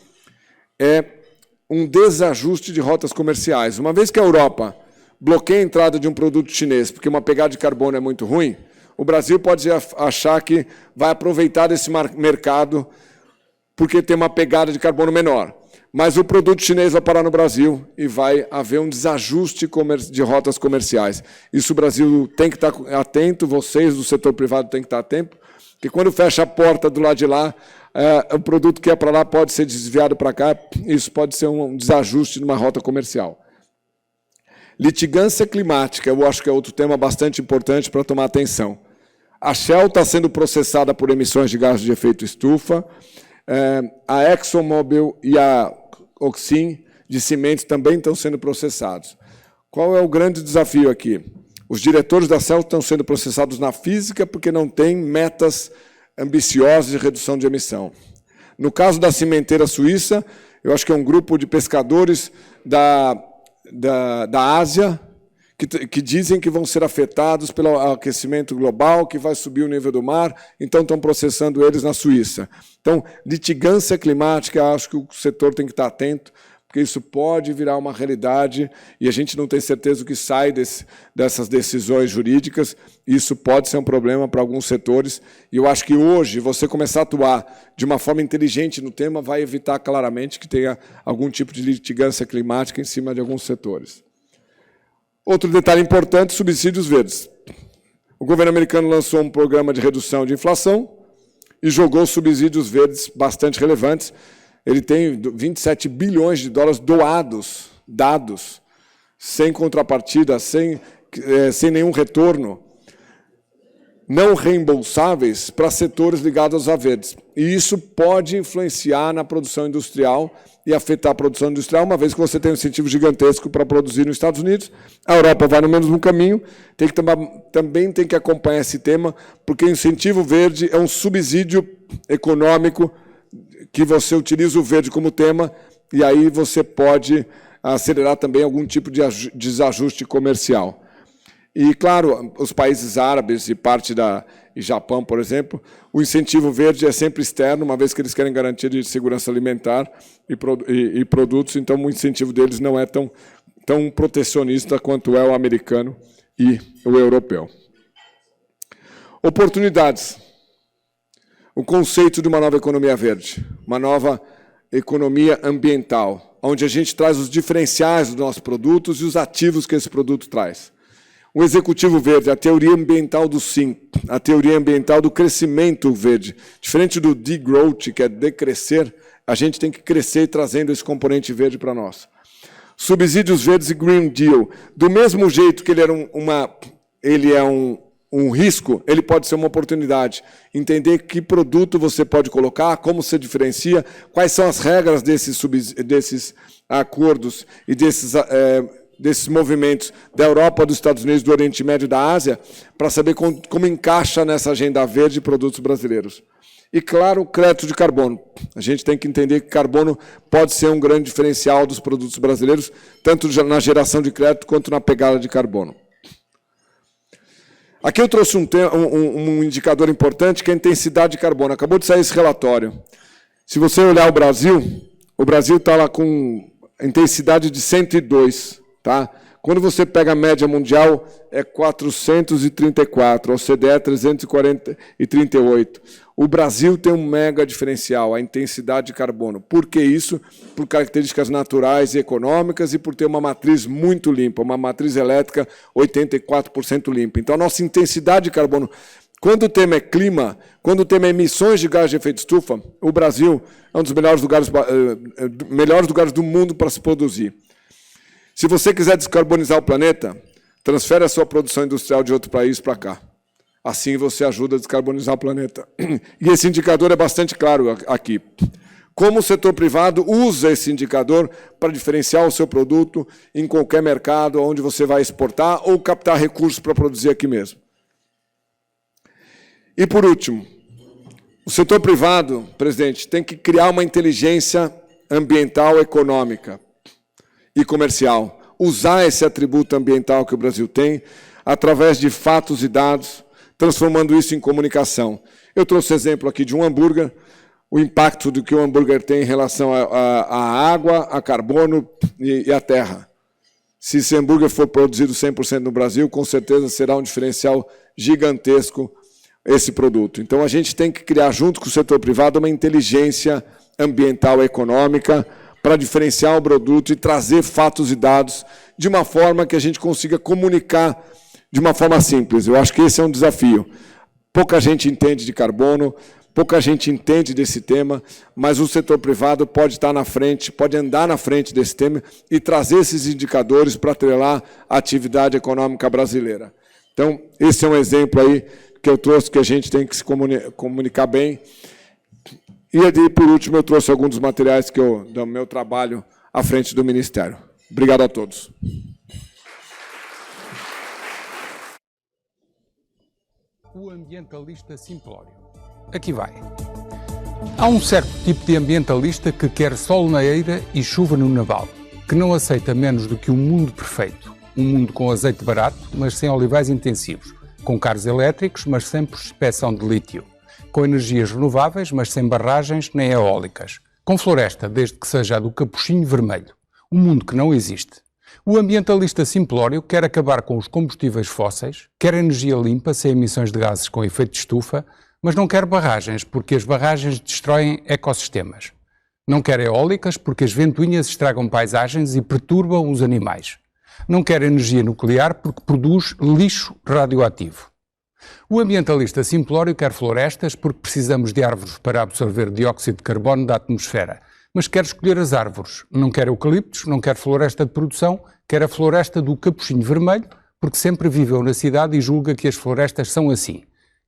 é um desajuste de rotas comerciais. Uma vez que a Europa bloqueia a entrada de um produto chinês porque uma pegada de carbono é muito ruim, o Brasil pode achar que vai aproveitar desse mercado porque tem uma pegada de carbono menor. Mas o produto chinês vai parar no Brasil e vai haver um desajuste de rotas comerciais. Isso o Brasil tem que estar atento, vocês do setor privado têm que estar atentos, porque quando fecha a porta do lado de lá, o produto que é para lá pode ser desviado para cá, isso pode ser um desajuste numa rota comercial. Litigância climática, eu acho que é outro tema bastante importante para tomar atenção. A Shell está sendo processada por emissões de gases de efeito estufa, a ExxonMobil e a Oxim de cimentos também estão sendo processados. Qual é o grande desafio aqui? Os diretores da Shell estão sendo processados na física porque não têm metas ambiciosas de redução de emissão. No caso da cimenteira suíça, eu acho que é um grupo de pescadores da Ásia que dizem que vão ser afetados pelo aquecimento global, que vai subir o nível do mar, então estão processando eles na Suíça. Então, litigância climática, acho que o setor tem que estar atento, porque isso pode virar uma realidade e a gente não tem certeza do que sai dessas decisões jurídicas. Isso pode ser um problema para alguns setores. E eu acho que hoje, você começar a atuar de uma forma inteligente no tema vai evitar claramente que tenha algum tipo de litigância climática em cima de alguns setores. Outro detalhe importante, subsídios verdes. O governo americano lançou um programa de redução de inflação e jogou subsídios verdes bastante relevantes. Ele tem 27 bilhões de dólares dados, sem contrapartida, sem nenhum retorno, não reembolsáveis para setores ligados a verdes. E isso pode influenciar na produção industrial e afetar a produção industrial, uma vez que você tem um incentivo gigantesco para produzir nos Estados Unidos. A Europa vai no mesmo caminho, também tem que acompanhar esse tema, porque o incentivo verde é um subsídio econômico que você utiliza o verde como tema, e aí você pode acelerar também algum tipo de desajuste comercial. E, claro, os países árabes e Japão, por exemplo, o incentivo verde é sempre externo, uma vez que eles querem garantia de segurança alimentar e produtos, então o incentivo deles não é tão protecionista quanto é o americano e o europeu. Oportunidades. O conceito de uma nova economia verde, uma nova economia ambiental, onde a gente traz os diferenciais dos nossos produtos e os ativos que esse produto traz. O executivo verde, a teoria ambiental do sim, a teoria ambiental do crescimento verde. Diferente do degrowth, que é decrescer, a gente tem que crescer trazendo esse componente verde para nós. Subsídios verdes e Green Deal. Do mesmo jeito que ele é um risco, ele pode ser uma oportunidade. Entender que produto você pode colocar, como você diferencia, quais são as regras desses acordos e desses movimentos da Europa, dos Estados Unidos, do Oriente Médio e da Ásia, para saber como encaixa nessa agenda verde de produtos brasileiros. E, claro, o crédito de carbono. A gente tem que entender que carbono pode ser um grande diferencial dos produtos brasileiros, tanto na geração de crédito quanto na pegada de carbono. Aqui eu trouxe um indicador importante, que é a intensidade de carbono. Acabou de sair esse relatório. Se você olhar o Brasil está lá com intensidade de 102. Tá? Quando você pega a média mundial, é 434, a OCDE é 338. O Brasil tem um mega diferencial, a intensidade de carbono. Por que isso? Por características naturais e econômicas e por ter uma matriz muito limpa, uma matriz elétrica 84% limpa. Então, a nossa intensidade de carbono, quando o tema é clima, quando o tema é emissões de gás de efeito estufa, o Brasil é um dos melhores lugares do mundo para se produzir. Se você quiser descarbonizar o planeta, transfere a sua produção industrial de outro país para cá. Assim você ajuda a descarbonizar o planeta. E esse indicador é bastante claro aqui. como o setor privado usa esse indicador para diferenciar o seu produto em qualquer mercado onde você vai exportar ou captar recursos para produzir aqui mesmo. E, por último, o setor privado, presidente, tem que criar uma inteligência ambiental, econômica e comercial. Usar esse atributo ambiental que o Brasil tem através de fatos e dados, transformando isso em comunicação. Eu trouxe exemplo aqui de um hambúrguer, o impacto do que o hambúrguer tem em relação à água, a carbono e à terra. Se esse hambúrguer for produzido 100% no Brasil, com certeza será um diferencial gigantesco esse produto. Então, a gente tem que criar, junto com o setor privado, uma inteligência ambiental e econômica para diferenciar o produto e trazer fatos e dados de uma forma que a gente consiga comunicar de uma forma simples. Eu acho que esse é um desafio. Pouca gente entende de carbono, pouca gente entende desse tema, mas o setor privado pode estar na frente, pode andar na frente desse tema e trazer esses indicadores para atrelar a atividade econômica brasileira. Então, esse é um exemplo aí que eu trouxe, que a gente tem que se comunicar bem. E, por último, eu trouxe alguns dos materiais do meu trabalho à frente do Ministério. Obrigado a todos.
O ambientalista simplório. Aqui vai. Há um certo tipo de ambientalista que quer sol na eira e chuva no naval, que não aceita menos do que um mundo perfeito, um mundo com azeite barato, mas sem olivais intensivos, com carros elétricos, mas sem prospeção de lítio, com energias renováveis, mas sem barragens nem eólicas, com floresta, desde que seja a do capuchinho vermelho, um mundo que não existe. O ambientalista simplório quer acabar com os combustíveis fósseis, quer energia limpa, sem emissões de gases com efeito de estufa, mas não quer barragens, porque as barragens destroem ecossistemas. Não quer eólicas, porque as ventoinhas estragam paisagens e perturbam os animais. Não quer energia nuclear, porque produz lixo radioativo. O ambientalista simplório quer florestas, porque precisamos de árvores para absorver dióxido de carbono da atmosfera, mas quer escolher as árvores. Não quer eucaliptos, não quer floresta de produção, quer a floresta do capuchinho vermelho, porque sempre viveu na cidade e julga que as florestas são assim.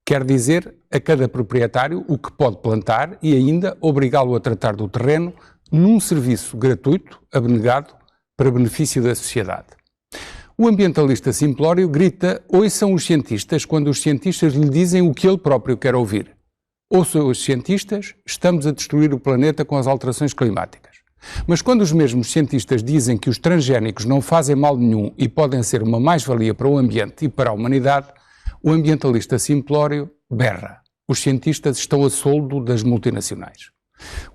Quer dizer a cada proprietário o que pode plantar e ainda obrigá-lo a tratar do terreno num serviço gratuito, abnegado, para benefício da sociedade. O ambientalista simplório grita "ouçam os cientistas" quando os cientistas lhe dizem o que ele próprio quer ouvir. Ouçam os cientistas, estamos a destruir o planeta com as alterações climáticas. Mas quando os mesmos cientistas dizem que os transgénicos não fazem mal nenhum e podem ser uma mais-valia para o ambiente e para a humanidade, o ambientalista simplório berra. Os cientistas estão a soldo das multinacionais.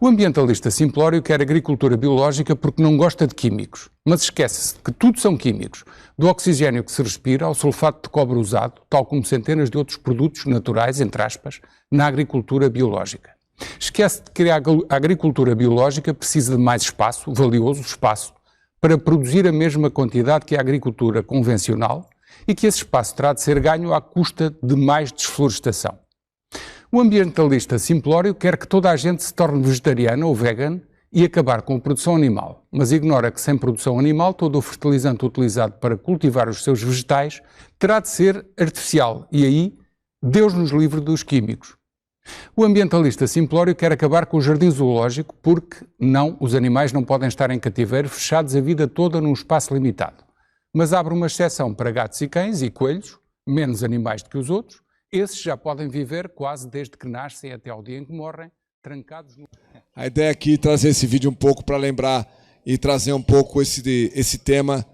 O ambientalista simplório quer agricultura biológica porque não gosta de químicos, mas esquece-se que tudo são químicos, do oxigênio que se respira ao sulfato de cobre usado, tal como centenas de outros produtos naturais, entre aspas, na agricultura biológica. Esquece de que a agricultura biológica precisa de mais espaço, valioso espaço, para produzir a mesma quantidade que a agricultura convencional e que esse espaço terá de ser ganho à custa de mais desflorestação. O ambientalista simplório quer que toda a gente se torne vegetariana ou vegan e acabar com a produção animal, mas ignora que sem produção animal todo o fertilizante utilizado para cultivar os seus vegetais terá de ser artificial e aí Deus nos livre dos químicos. O ambientalista simplório quer acabar com o jardim zoológico porque os animais não podem estar em cativeiro fechados a vida toda num espaço limitado. Mas abre uma exceção para gatos e cães e coelhos, menos animais do que os outros. Esses já podem viver quase desde que nascem até ao dia em que morrem, trancados no...
A ideia aqui é trazer esse vídeo um pouco para lembrar e trazer um pouco esse tema,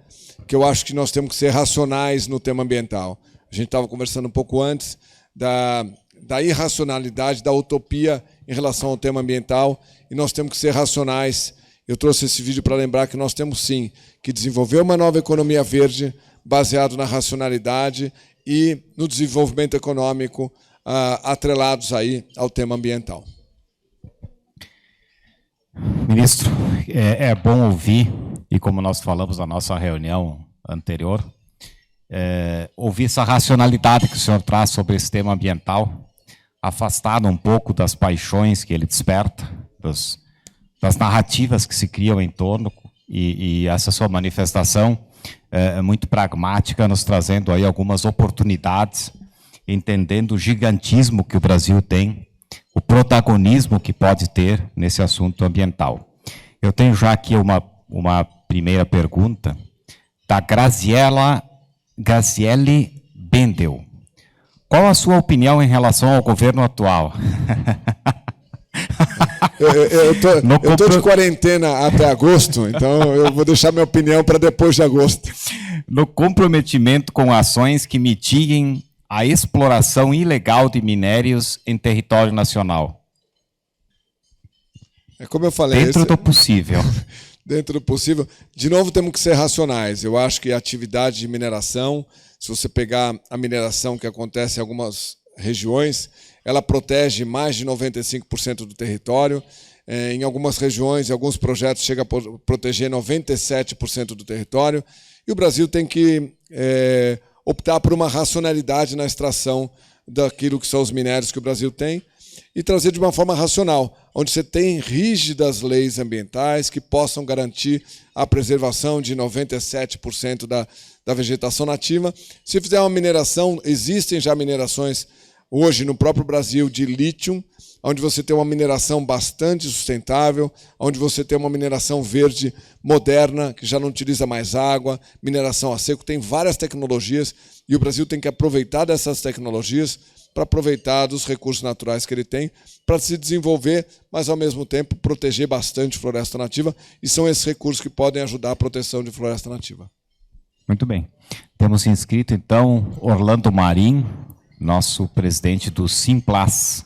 que eu acho que nós temos que ser racionais no tema ambiental. A gente estava conversando um pouco antes da irracionalidade, da utopia em relação ao tema ambiental, e nós temos que ser racionais. Eu trouxe esse vídeo para lembrar que nós temos, sim, que desenvolver uma nova economia verde baseado na racionalidade e no desenvolvimento econômico atrelados aí ao tema ambiental.
Ministro, é bom ouvir, e como nós falamos na nossa reunião anterior, ouvir essa racionalidade que o senhor traz sobre esse tema ambiental, afastado um pouco das paixões que ele desperta, das narrativas que se criam em torno, e essa sua manifestação é muito pragmática, nos trazendo aí algumas oportunidades, entendendo o gigantismo que o Brasil tem, o protagonismo que pode ter nesse assunto ambiental. Eu tenho já aqui uma primeira pergunta da Graziele Bendel. Qual a sua opinião em relação ao governo atual?
Eu estou de quarentena até agosto, então eu vou deixar minha opinião para depois de agosto.
No comprometimento com ações que mitiguem a exploração ilegal de minérios em território nacional.
É como eu falei...
Dentro do possível.
Dentro do possível. De novo, temos que ser racionais. Eu acho que a atividade de mineração, se você pegar a mineração que acontece em algumas regiões, ela protege mais de 95% do território. Em algumas regiões, em alguns projetos, chega a proteger 97% do território. E o Brasil tem que optar por uma racionalidade na extração daquilo que são os minérios que o Brasil tem e trazer de uma forma racional, onde você tem rígidas leis ambientais que possam garantir a preservação de 97% da vegetação nativa. Se fizer uma mineração, existem já minerações hoje no próprio Brasil de lítio, onde você tem uma mineração bastante sustentável, onde você tem uma mineração verde moderna, que já não utiliza mais água, mineração a seco, tem várias tecnologias, e o Brasil tem que aproveitar dessas tecnologias para aproveitar dos recursos naturais que ele tem, para se desenvolver, mas ao mesmo tempo proteger bastante floresta nativa, e são esses recursos que podem ajudar a proteção de floresta nativa.
Muito bem. Temos inscrito, então, Orlando Marim, nosso presidente do Simplas,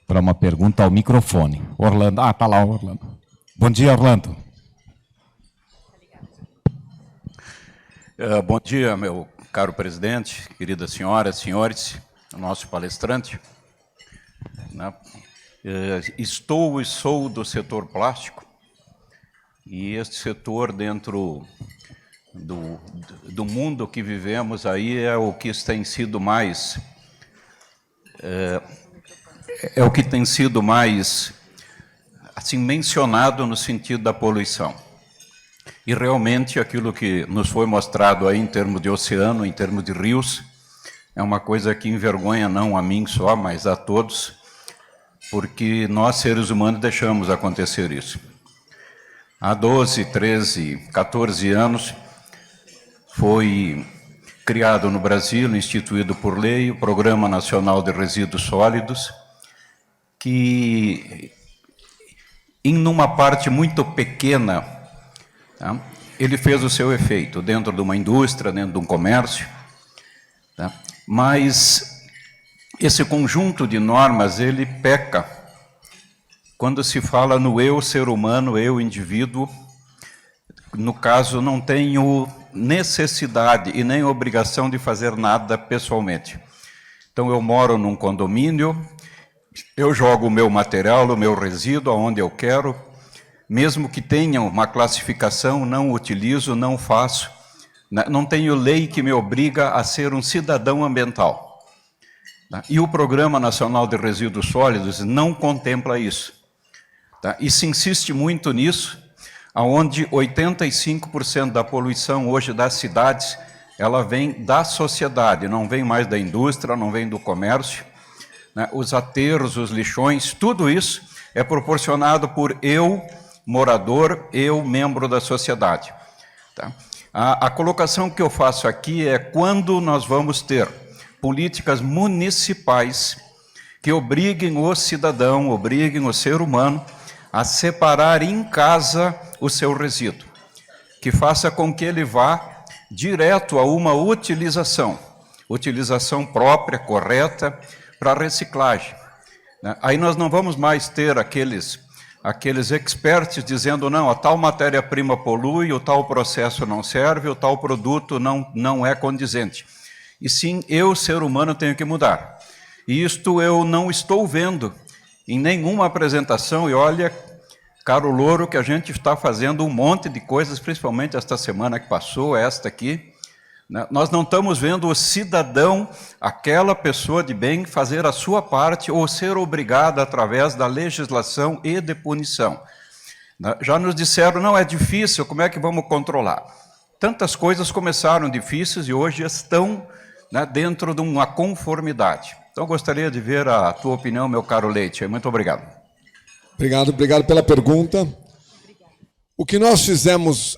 para uma pergunta ao microfone. Orlando, está lá o Orlando. Bom dia, Orlando.
Bom dia, meu caro presidente, queridas senhoras, senhores, nosso palestrante. Estou e sou do setor plástico, e este setor, dentro do mundo que vivemos aí, é o que tem sido mais... É o que tem sido mais assim, mencionado no sentido da poluição. E realmente aquilo que nos foi mostrado aí em termos de oceano, em termos de rios, é uma coisa que envergonha não a mim só, mas a todos, porque nós, seres humanos, deixamos acontecer isso. Há 12, 13, 14 anos foi criado no Brasil, instituído por lei, o Programa Nacional de Resíduos Sólidos, que, em uma parte muito pequena, tá, ele fez o seu efeito dentro de uma indústria, dentro de um comércio, tá, mas esse conjunto de normas, ele peca quando se fala no eu, ser humano, eu, indivíduo. No caso, não tenho necessidade e nem obrigação de fazer nada pessoalmente. Então, eu moro num condomínio, eu jogo o meu material, o meu resíduo, aonde eu quero, mesmo que tenha uma classificação, não utilizo, não faço, não tenho lei que me obriga a ser um cidadão ambiental. E o Programa Nacional de Resíduos Sólidos não contempla isso. E se insiste muito nisso, onde 85% da poluição hoje das cidades, ela vem da sociedade, não vem mais da indústria, não vem do comércio. Os aterros, os lixões, tudo isso é proporcionado por eu, morador, eu, membro da sociedade. A colocação que eu faço aqui é quando nós vamos ter políticas municipais que obriguem o cidadão, obriguem o ser humano a separar em casa o seu resíduo, que faça com que ele vá direto a uma utilização própria, correta, para reciclagem. Aí nós não vamos mais ter aqueles experts dizendo, não, a tal matéria-prima polui, o tal processo não serve, o tal produto não é condizente. E sim, eu, ser humano, tenho que mudar. E isto eu não estou vendo em nenhuma apresentação, e olha, caro Louro, que a gente está fazendo um monte de coisas, principalmente esta semana que passou, esta aqui. Nós não estamos vendo o cidadão, aquela pessoa de bem, fazer a sua parte ou ser obrigada através da legislação e de punição. Já nos disseram, não, é difícil, como é que vamos controlar? Tantas coisas começaram difíceis e hoje estão dentro de uma conformidade. Então, gostaria de ver a tua opinião, meu caro Leite. Muito obrigado.
Obrigado pela pergunta. O que nós fizemos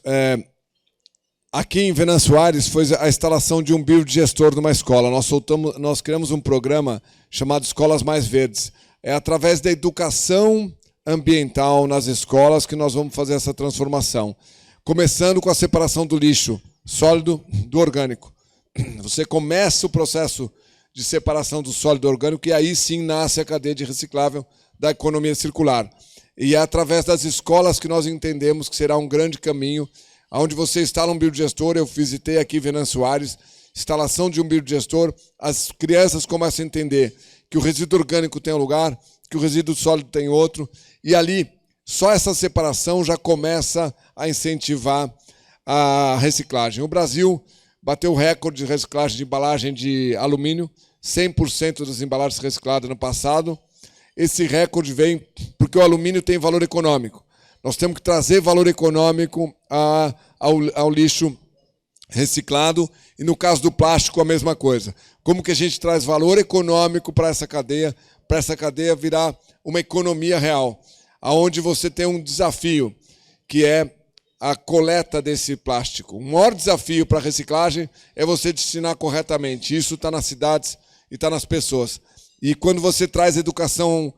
aqui em Venâncio Aires foi a instalação de um biodigestor numa escola. Nós criamos um programa chamado Escolas Mais Verdes. É através da educação ambiental nas escolas que nós vamos fazer essa transformação. Começando com a separação do lixo sólido do orgânico. Você começa o processo de separação do sólido orgânico e aí sim nasce a cadeia de reciclável da economia circular. E é através das escolas que nós entendemos que será um grande caminho, onde você instala um biodigestor. Eu visitei aqui Venâncio Aires, instalação de um biodigestor, as crianças começam a entender que o resíduo orgânico tem um lugar, que o resíduo sólido tem outro, e ali só essa separação já começa a incentivar a reciclagem. O Brasil bateu o recorde de reciclagem de embalagem de alumínio, 100% das embalagens recicladas no passado. Esse recorde vem porque o alumínio tem valor econômico. Nós temos que trazer valor econômico ao lixo reciclado, e no caso do plástico a mesma coisa. Como que a gente traz valor econômico para essa cadeia virar uma economia real, onde você tem um desafio, que é a coleta desse plástico. O maior desafio para a reciclagem é você destinar corretamente. Isso está nas cidades e está nas pessoas. E quando você traz educação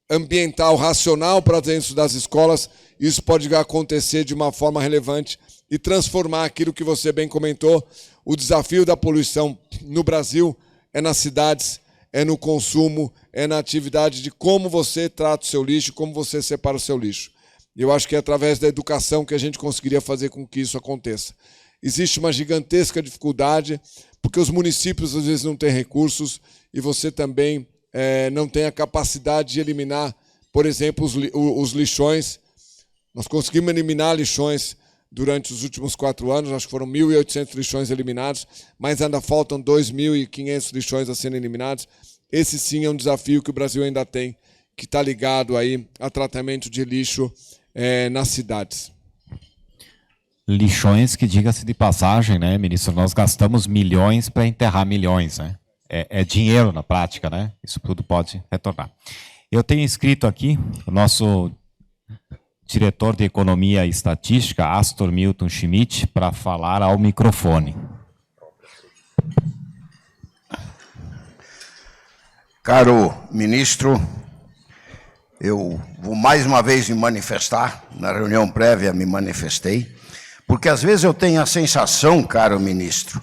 ambiental racional para dentro das escolas, isso pode acontecer de uma forma relevante e transformar aquilo que você bem comentou. O desafio da poluição no Brasil é nas cidades, é no consumo, é na atividade de como você trata o seu lixo, como você separa o seu lixo. Eu acho que é através da educação que a gente conseguiria fazer com que isso aconteça. Existe uma gigantesca dificuldade, porque os municípios às vezes não têm recursos e você também não tem a capacidade de eliminar, por exemplo, os lixões. Nós conseguimos eliminar lixões durante os últimos 4 anos, acho que foram 1.800 lixões eliminados, mas ainda faltam 2.500 lixões a serem eliminados. Esse sim é um desafio que o Brasil ainda tem, que está ligado aí a tratamento de lixo nas cidades.
Lixões que, diga-se de passagem, né, ministro, nós gastamos milhões para enterrar milhões, né? É dinheiro na prática, né? Isso tudo pode retornar. Eu tenho inscrito aqui o nosso diretor de Economia e Estatística, Astor Milton Schmidt, para falar ao microfone.
Caro ministro, eu vou mais uma vez me manifestar, na reunião prévia me manifestei, porque às vezes eu tenho a sensação, caro ministro,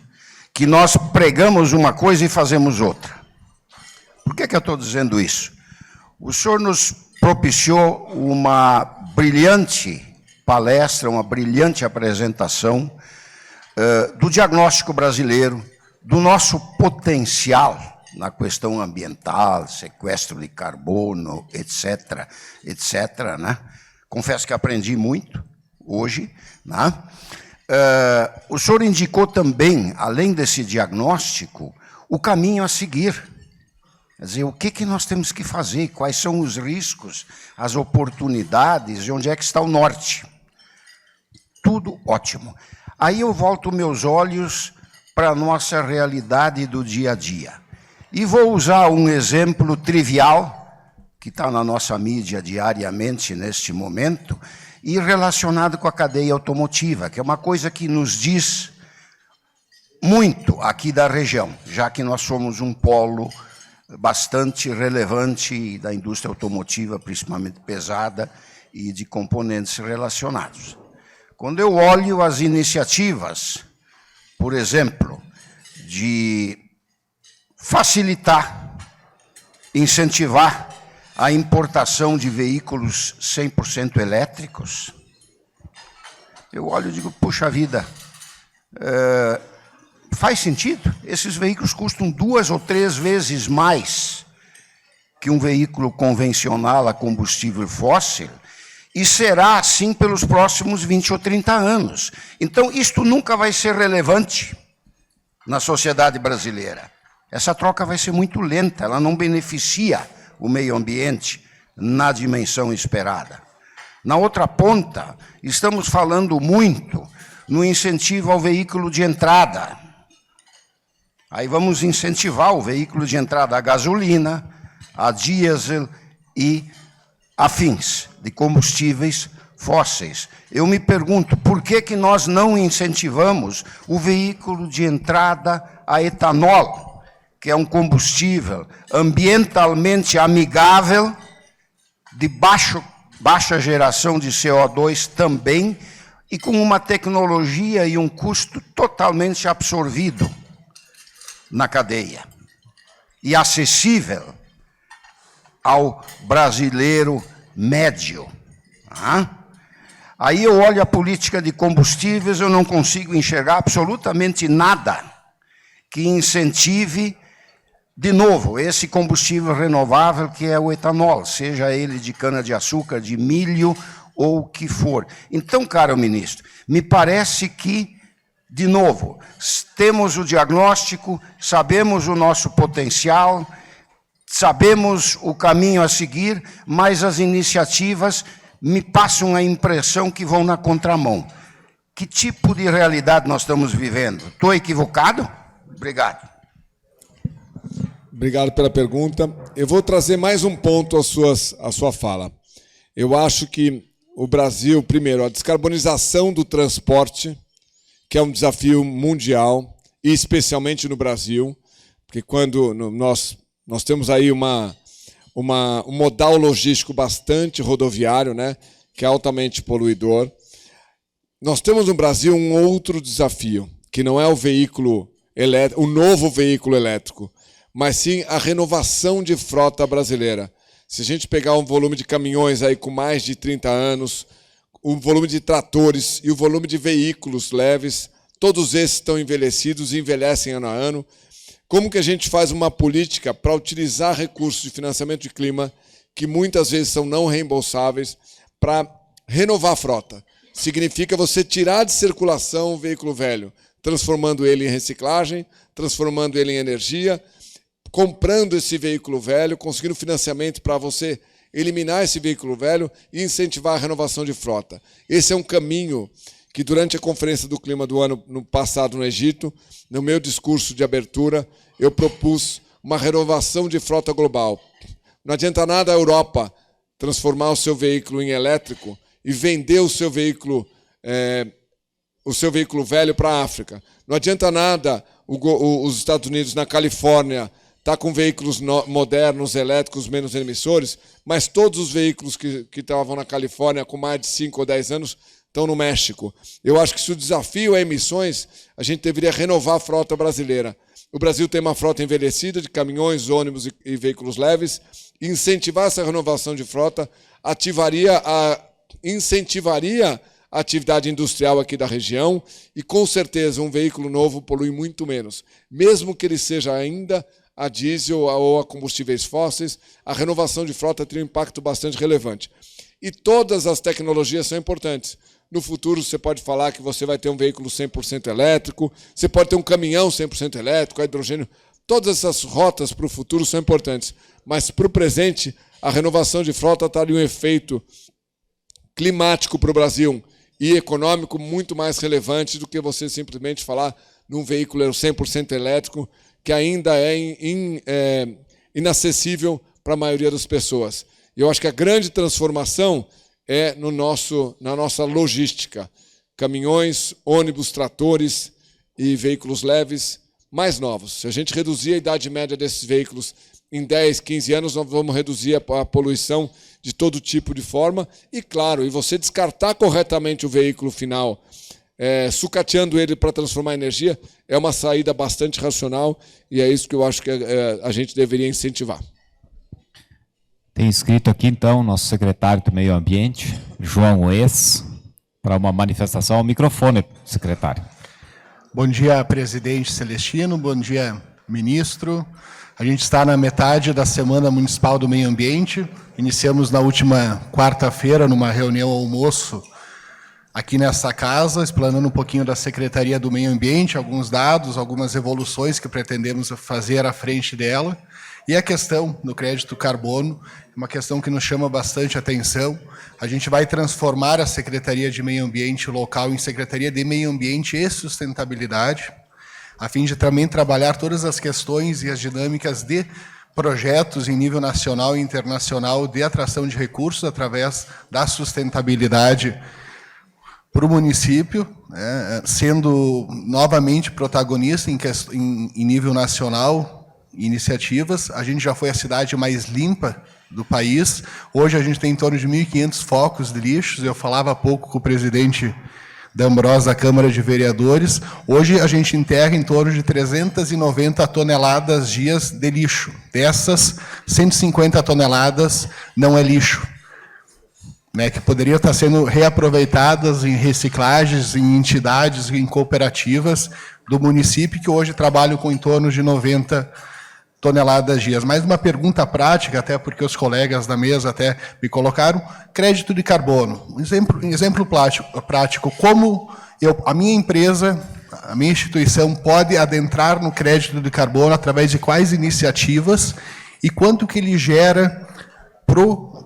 que nós pregamos uma coisa e fazemos outra. Por que eu estou dizendo isso? O senhor nos propiciou uma brilhante palestra, uma brilhante apresentação do diagnóstico brasileiro, do nosso potencial na questão ambiental, sequestro de carbono, etc., etc., né? Confesso que aprendi muito hoje, né? O senhor indicou também, além desse diagnóstico, o caminho a seguir. Quer dizer, o que nós temos que fazer, quais são os riscos, as oportunidades e onde é que está o norte. Tudo ótimo. Aí eu volto meus olhos para a nossa realidade do dia a dia. E vou usar um exemplo trivial, que está na nossa mídia diariamente neste momento, e relacionado com a cadeia automotiva, que é uma coisa que nos diz muito aqui da região, já que nós somos um polo bastante relevante da indústria automotiva, principalmente pesada, e de componentes relacionados. Quando eu olho as iniciativas, por exemplo, de facilitar, incentivar a importação de veículos 100% elétricos, eu olho e digo, puxa vida, faz sentido? Esses veículos custam 2 ou 3 vezes mais que um veículo convencional a combustível fóssil, e será assim pelos próximos 20 ou 30 anos. Então, isto nunca vai ser relevante na sociedade brasileira. Essa troca vai ser muito lenta, ela não beneficia o meio ambiente na dimensão esperada. Na outra ponta, estamos falando muito no incentivo ao veículo de entrada. Aí vamos incentivar o veículo de entrada a gasolina, a diesel e afins de combustíveis fósseis. Eu me pergunto, por que nós não incentivamos o veículo de entrada a etanol, que é um combustível ambientalmente amigável, de baixa geração de CO2 também, e com uma tecnologia e um custo totalmente absorvido na cadeia e acessível ao brasileiro médio. Aí eu olho a política de combustíveis, eu não consigo enxergar absolutamente nada que incentive, de novo, esse combustível renovável que é o etanol, seja ele de cana-de-açúcar, de milho ou o que for. Então, caro ministro, me parece que, de novo, temos o diagnóstico, sabemos o nosso potencial, sabemos o caminho a seguir, mas as iniciativas me passam a impressão que vão na contramão. Que tipo de realidade nós estamos vivendo? Estou equivocado? Obrigado.
Obrigado pela pergunta. Eu vou trazer mais um ponto à sua fala. Eu acho que o Brasil, primeiro, a descarbonização do transporte, que é um desafio mundial, e especialmente no Brasil, porque quando nós temos aí um modal logístico bastante rodoviário, né, que é altamente poluidor. Nós temos no Brasil um outro desafio, que não é o veículo elétrico, o novo veículo elétrico, mas sim a renovação de frota brasileira. Se a gente pegar um volume de caminhões aí com mais de 30 anos, o volume de tratores e o volume de veículos leves, todos esses estão envelhecidos e envelhecem ano a ano. Como que a gente faz uma política para utilizar recursos de financiamento de clima, que muitas vezes são não reembolsáveis, para renovar a frota? Significa você tirar de circulação o veículo velho, transformando ele em reciclagem, transformando ele em energia, comprando esse veículo velho, conseguindo financiamento para você eliminar esse veículo velho e incentivar a renovação de frota. Esse é um caminho que, durante a Conferência do Clima do ano no passado no Egito, no meu discurso de abertura, eu propus uma renovação de frota global. Não adianta nada a Europa transformar o seu veículo em elétrico e vender o seu veículo velho para a África. Não adianta nada os Estados Unidos, na Califórnia, está com veículos modernos, elétricos, menos emissores, mas todos os veículos que estavam na Califórnia com mais de 5 ou 10 anos estão no México. Eu acho que se o desafio é emissões, a gente deveria renovar a frota brasileira. O Brasil tem uma frota envelhecida de caminhões, ônibus e veículos leves. Incentivar essa renovação de frota incentivaria a atividade industrial aqui da região e, com certeza, um veículo novo polui muito menos. Mesmo que ele seja ainda a diesel ou a combustíveis fósseis, a renovação de frota teria um impacto bastante relevante. E todas as tecnologias são importantes. No futuro, você pode falar que você vai ter um veículo 100% elétrico, você pode ter um caminhão 100% elétrico, hidrogênio. Todas essas rotas para o futuro são importantes. Mas, para o presente, a renovação de frota teria um efeito climático para o Brasil e econômico muito mais relevante do que você simplesmente falar num veículo 100% elétrico, que ainda é inacessível para a maioria das pessoas. E eu acho que a grande transformação é na nossa logística. Caminhões, ônibus, tratores e veículos leves mais novos. Se a gente reduzir a idade média desses veículos em 10, 15 anos, nós vamos reduzir a poluição de todo tipo de forma. E, claro, você descartar corretamente o veículo final, sucateando ele para transformar em energia, é uma saída bastante racional e é isso que eu acho que a gente deveria incentivar.
Tem escrito aqui, então, nosso secretário do Meio Ambiente, João Oes, para uma manifestação. Ao microfone, secretário.
Bom dia, presidente Celestino. Bom dia, ministro. A gente está na metade da Semana Municipal do Meio Ambiente. Iniciamos na última quarta-feira, numa reunião almoço, aqui nessa casa, explanando um pouquinho da Secretaria do Meio Ambiente, alguns dados, algumas evoluções que pretendemos fazer à frente dela. E a questão do crédito carbono é uma questão que nos chama bastante atenção. A gente vai transformar a Secretaria de Meio Ambiente local em Secretaria de Meio Ambiente e Sustentabilidade, a fim de também trabalhar todas as questões e as dinâmicas de projetos em nível nacional e internacional de atração de recursos através da sustentabilidade para o município, né, sendo novamente protagonista em nível nacional, iniciativas. A gente já foi a cidade mais limpa do país. Hoje a gente tem em torno de 1.500 focos de lixos. Eu falava há pouco com o presidente D'Ambrosio da Câmara de Vereadores. Hoje a gente enterra em torno de 390 toneladas dias de lixo. Dessas, 150 toneladas não é lixo, né, que poderiam estar sendo reaproveitadas em reciclagens, em entidades, em cooperativas do município, que hoje trabalham com em torno de 90 toneladas dias. Mais uma pergunta prática, até porque os colegas da mesa até me colocaram, crédito de carbono. Um exemplo prático, como a minha empresa, a minha instituição pode adentrar no crédito de carbono através de quais iniciativas e quanto que ele gera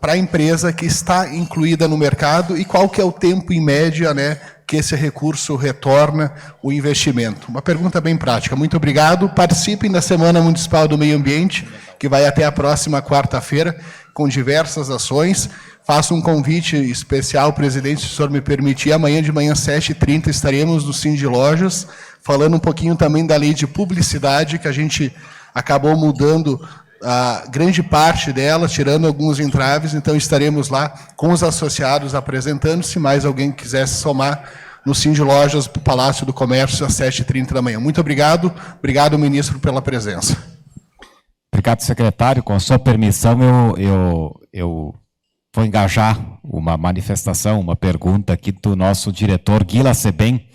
para a empresa que está incluída no mercado e qual que é o tempo em média, né, que esse recurso retorna o investimento. Uma pergunta bem prática. Muito obrigado. Participem da Semana Municipal do Meio Ambiente, que vai até a próxima quarta-feira, com diversas ações. Faço um convite especial, presidente, se o senhor me permitir. Amanhã de manhã, 7h30, estaremos no Cindy Lojas, falando um pouquinho também da lei de publicidade, que a gente acabou mudando a grande parte dela, tirando alguns entraves, então estaremos lá com os associados apresentando, se mais alguém quisesse somar, no Cindy Lojas, do Palácio do Comércio, às 7h30 da manhã. Muito obrigado. Obrigado, ministro, pela presença.
Obrigado, secretário. Com sua permissão, eu vou engajar uma manifestação, uma pergunta aqui do nosso diretor, Guila Sebem,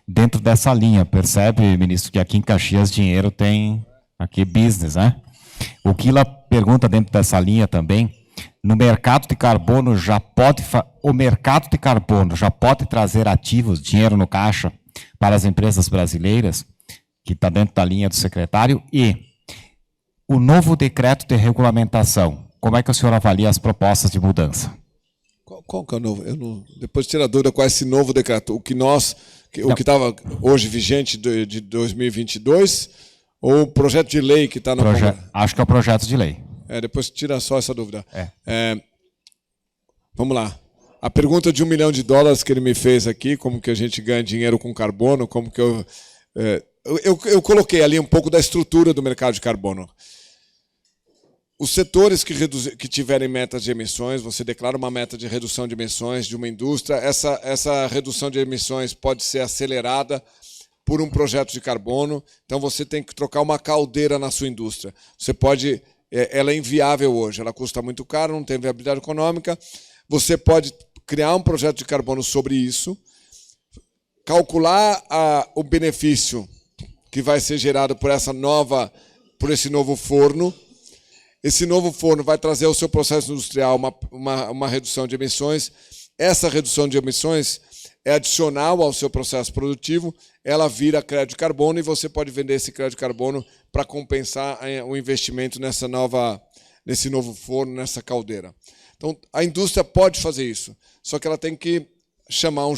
dentro dessa linha. Percebe, ministro, que aqui em Caxias dinheiro tem aqui business, né? O Guila pergunta dentro dessa linha também, no mercado de carbono o mercado de carbono já pode trazer ativos, dinheiro no caixa para as empresas brasileiras, que está dentro da linha do secretário, e o novo decreto de regulamentação, como é que o senhor avalia as propostas de mudança?
Qual que é o novo? Depois tira a dúvida qual é esse novo decreto. O que estava hoje vigente de 2022... ou o projeto de lei que está no...
Acho que é o projeto de lei.
Depois tira só essa dúvida. Vamos lá. A pergunta de $1 milhão que ele me fez aqui, como que a gente ganha dinheiro com carbono, como que eu coloquei ali um pouco da estrutura do mercado de carbono. Os setores que tiverem metas de emissões, você declara uma meta de redução de emissões de uma indústria, essa redução de emissões pode ser acelerada por um projeto de carbono, então você tem que trocar uma caldeira na sua indústria. Você pode, ela é inviável hoje, ela custa muito caro, não tem viabilidade econômica. Você pode criar um projeto de carbono sobre isso, calcular o benefício que vai ser gerado por esse novo forno. Esse novo forno vai trazer ao seu processo industrial uma redução de emissões. Essa redução de emissões é adicional ao seu processo produtivo, ela vira crédito de carbono e você pode vender esse crédito de carbono para compensar o investimento nesse novo forno, nessa caldeira. Então, a indústria pode fazer isso, só que ela tem que chamar um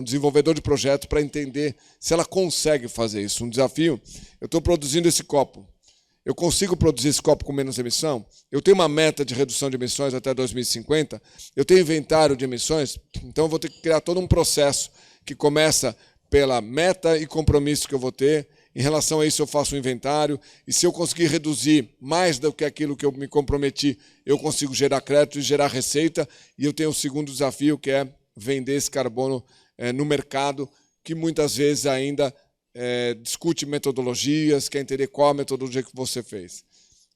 desenvolvedor de projeto para entender se ela consegue fazer isso. Um desafio, eu estou produzindo esse copo. Eu consigo produzir esse copo com menos emissão? Eu tenho uma meta de redução de emissões até 2050? Eu tenho inventário de emissões? Então, eu vou ter que criar todo um processo que começa pela meta e compromisso que eu vou ter. Em relação a isso, eu faço um inventário. E se eu conseguir reduzir mais do que aquilo que eu me comprometi, eu consigo gerar crédito e gerar receita. E eu tenho o segundo desafio, que é vender esse carbono no mercado, que muitas vezes ainda discute metodologias, quer entender qual a metodologia que você fez.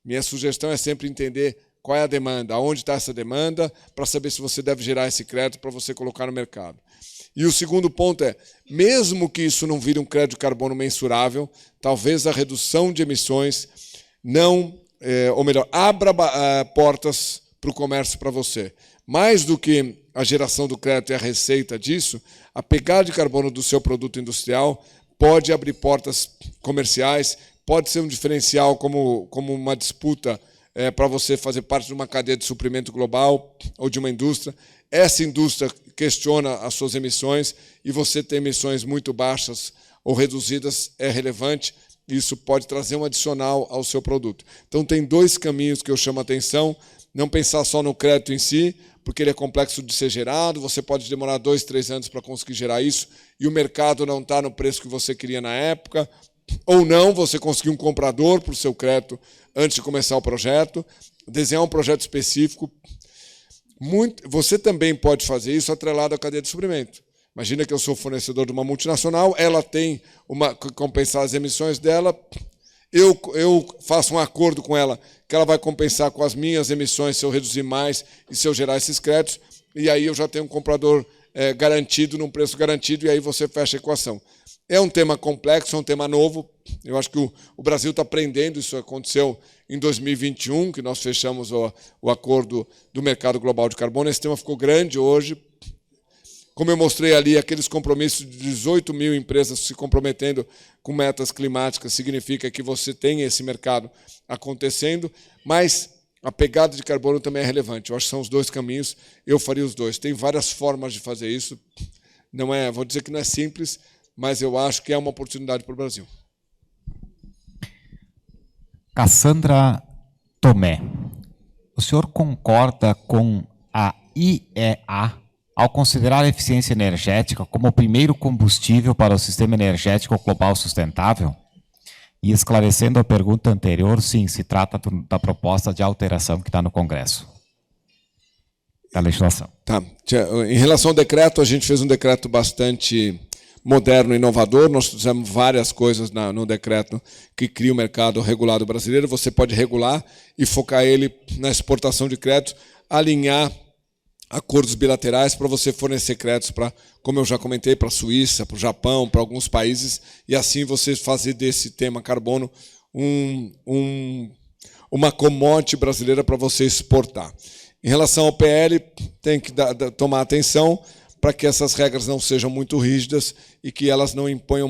Minha sugestão é sempre entender qual é a demanda, aonde está essa demanda, para saber se você deve gerar esse crédito para você colocar no mercado. E o segundo ponto é, mesmo que isso não vire um crédito de carbono mensurável, talvez a redução de emissões abra portas para o comércio para você. Mais do que a geração do crédito e a receita disso, a pegada de carbono do seu produto industrial pode abrir portas comerciais, pode ser um diferencial como uma disputa para você fazer parte de uma cadeia de suprimento global ou de uma indústria. Essa indústria questiona as suas emissões e você tem emissões muito baixas ou reduzidas é relevante, isso pode trazer um adicional ao seu produto. Então, tem dois caminhos que eu chamo a atenção, não pensar só no crédito em si, porque ele é complexo de ser gerado, você pode demorar 2, 3 anos para conseguir gerar isso, e o mercado não está no preço que você queria na época, ou não, você conseguiu um comprador para o seu crédito antes de começar o projeto, desenhar um projeto específico. Você também pode fazer isso atrelado à cadeia de suprimento. Imagina que eu sou fornecedor de uma multinacional, ela tem que compensar as emissões dela, eu faço um acordo com ela que ela vai compensar com as minhas emissões se eu reduzir mais e se eu gerar esses créditos, e aí eu já tenho um comprador garantido, num preço garantido, e aí você fecha a equação. É um tema complexo, é um tema novo, eu acho que o Brasil está aprendendo, isso aconteceu em 2021, que nós fechamos o acordo do mercado global de carbono, esse tema ficou grande hoje. Como eu mostrei ali, aqueles compromissos de 18 mil empresas se comprometendo com metas climáticas, significa que você tem esse mercado acontecendo, mas a pegada de carbono também é relevante. Eu acho que são os dois caminhos, eu faria os dois. Tem várias formas de fazer isso, não é, vou dizer que não é simples, mas eu acho que é uma oportunidade para o Brasil.
Cassandra Tomé, o senhor concorda com a IEA ao considerar a eficiência energética como o primeiro combustível para o sistema energético global sustentável? E esclarecendo a pergunta anterior, sim, se trata da proposta de alteração que está no Congresso, da legislação.
Tá. Em relação ao decreto, a gente fez um decreto bastante moderno e inovador. Nós fizemos várias coisas no decreto que cria o mercado regulado brasileiro. Você pode regular e focar ele na exportação de créditos, alinhar acordos bilaterais para você fornecer créditos para, como eu já comentei, para a Suíça, para o Japão, para alguns países, e assim você fazer desse tema carbono uma commodity brasileira para você exportar. Em relação ao PL, tem que tomar atenção para que essas regras não sejam muito rígidas e que elas não imponham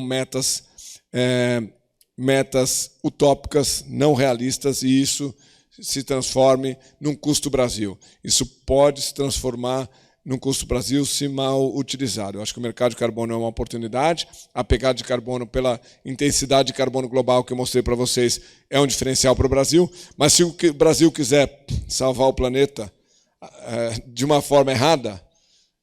metas utópicas, não realistas, e isso se transforme num custo Brasil. Isso pode se transformar num custo Brasil se mal utilizado. Eu acho que o mercado de carbono é uma oportunidade, a pegada de carbono pela intensidade de carbono global que eu mostrei para vocês é um diferencial para o Brasil, mas se o Brasil quiser salvar o planeta de uma forma errada,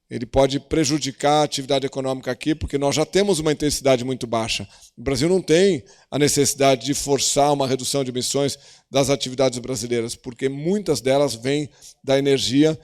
ele pode prejudicar a atividade econômica aqui, porque nós já temos uma intensidade muito baixa. O Brasil não tem a necessidade de forçar uma redução de emissões das atividades brasileiras, porque muitas delas vêm da energia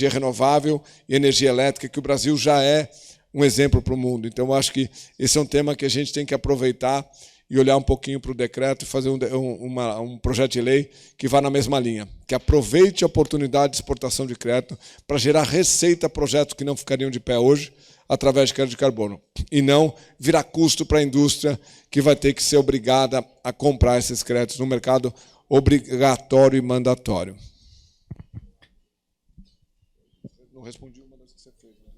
renovável e energia elétrica, que o Brasil já é um exemplo para o mundo. Então, eu acho que esse é um tema que a gente tem que aproveitar e olhar um pouquinho para o decreto e fazer um projeto de lei que vá na mesma linha, que aproveite a oportunidade de exportação de crédito para gerar receita a projetos que não ficariam de pé hoje através de crédito de carbono, e não virar custo para a indústria que vai ter que ser obrigada a comprar esses créditos no mercado obrigatório e mandatório. Não respondi uma das que você fez, né?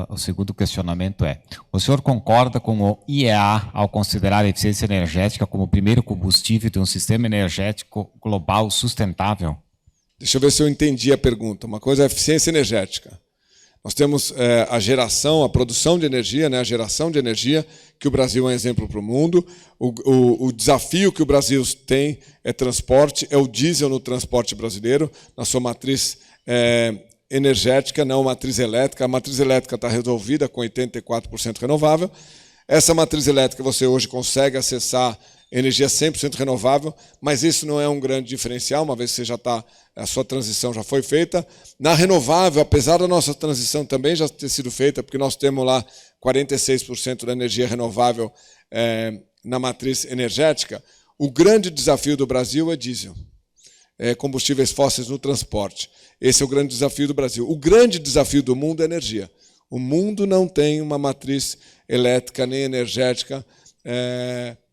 O segundo questionamento é: o senhor concorda com o IEA ao considerar a eficiência energética como o primeiro combustível de um sistema energético global sustentável?
Deixa eu ver se eu entendi a pergunta. Uma coisa é a eficiência energética. Nós temos a produção de energia, né, a geração de energia, que o Brasil é um exemplo para o mundo. O desafio que o Brasil tem é transporte, é o diesel no transporte brasileiro, na sua matriz energética, não matriz elétrica. A matriz elétrica está resolvida com 84% renovável. Essa matriz elétrica você hoje consegue acessar energia 100% renovável, mas isso não é um grande diferencial, uma vez que você a sua transição já foi feita. Na renovável, apesar da nossa transição também já ter sido feita, porque nós temos lá 46% da energia renovável na matriz energética, o grande desafio do Brasil é diesel. Combustíveis fósseis no transporte. Esse é o grande desafio do Brasil. O grande desafio do mundo é energia. O mundo não tem uma matriz elétrica nem energética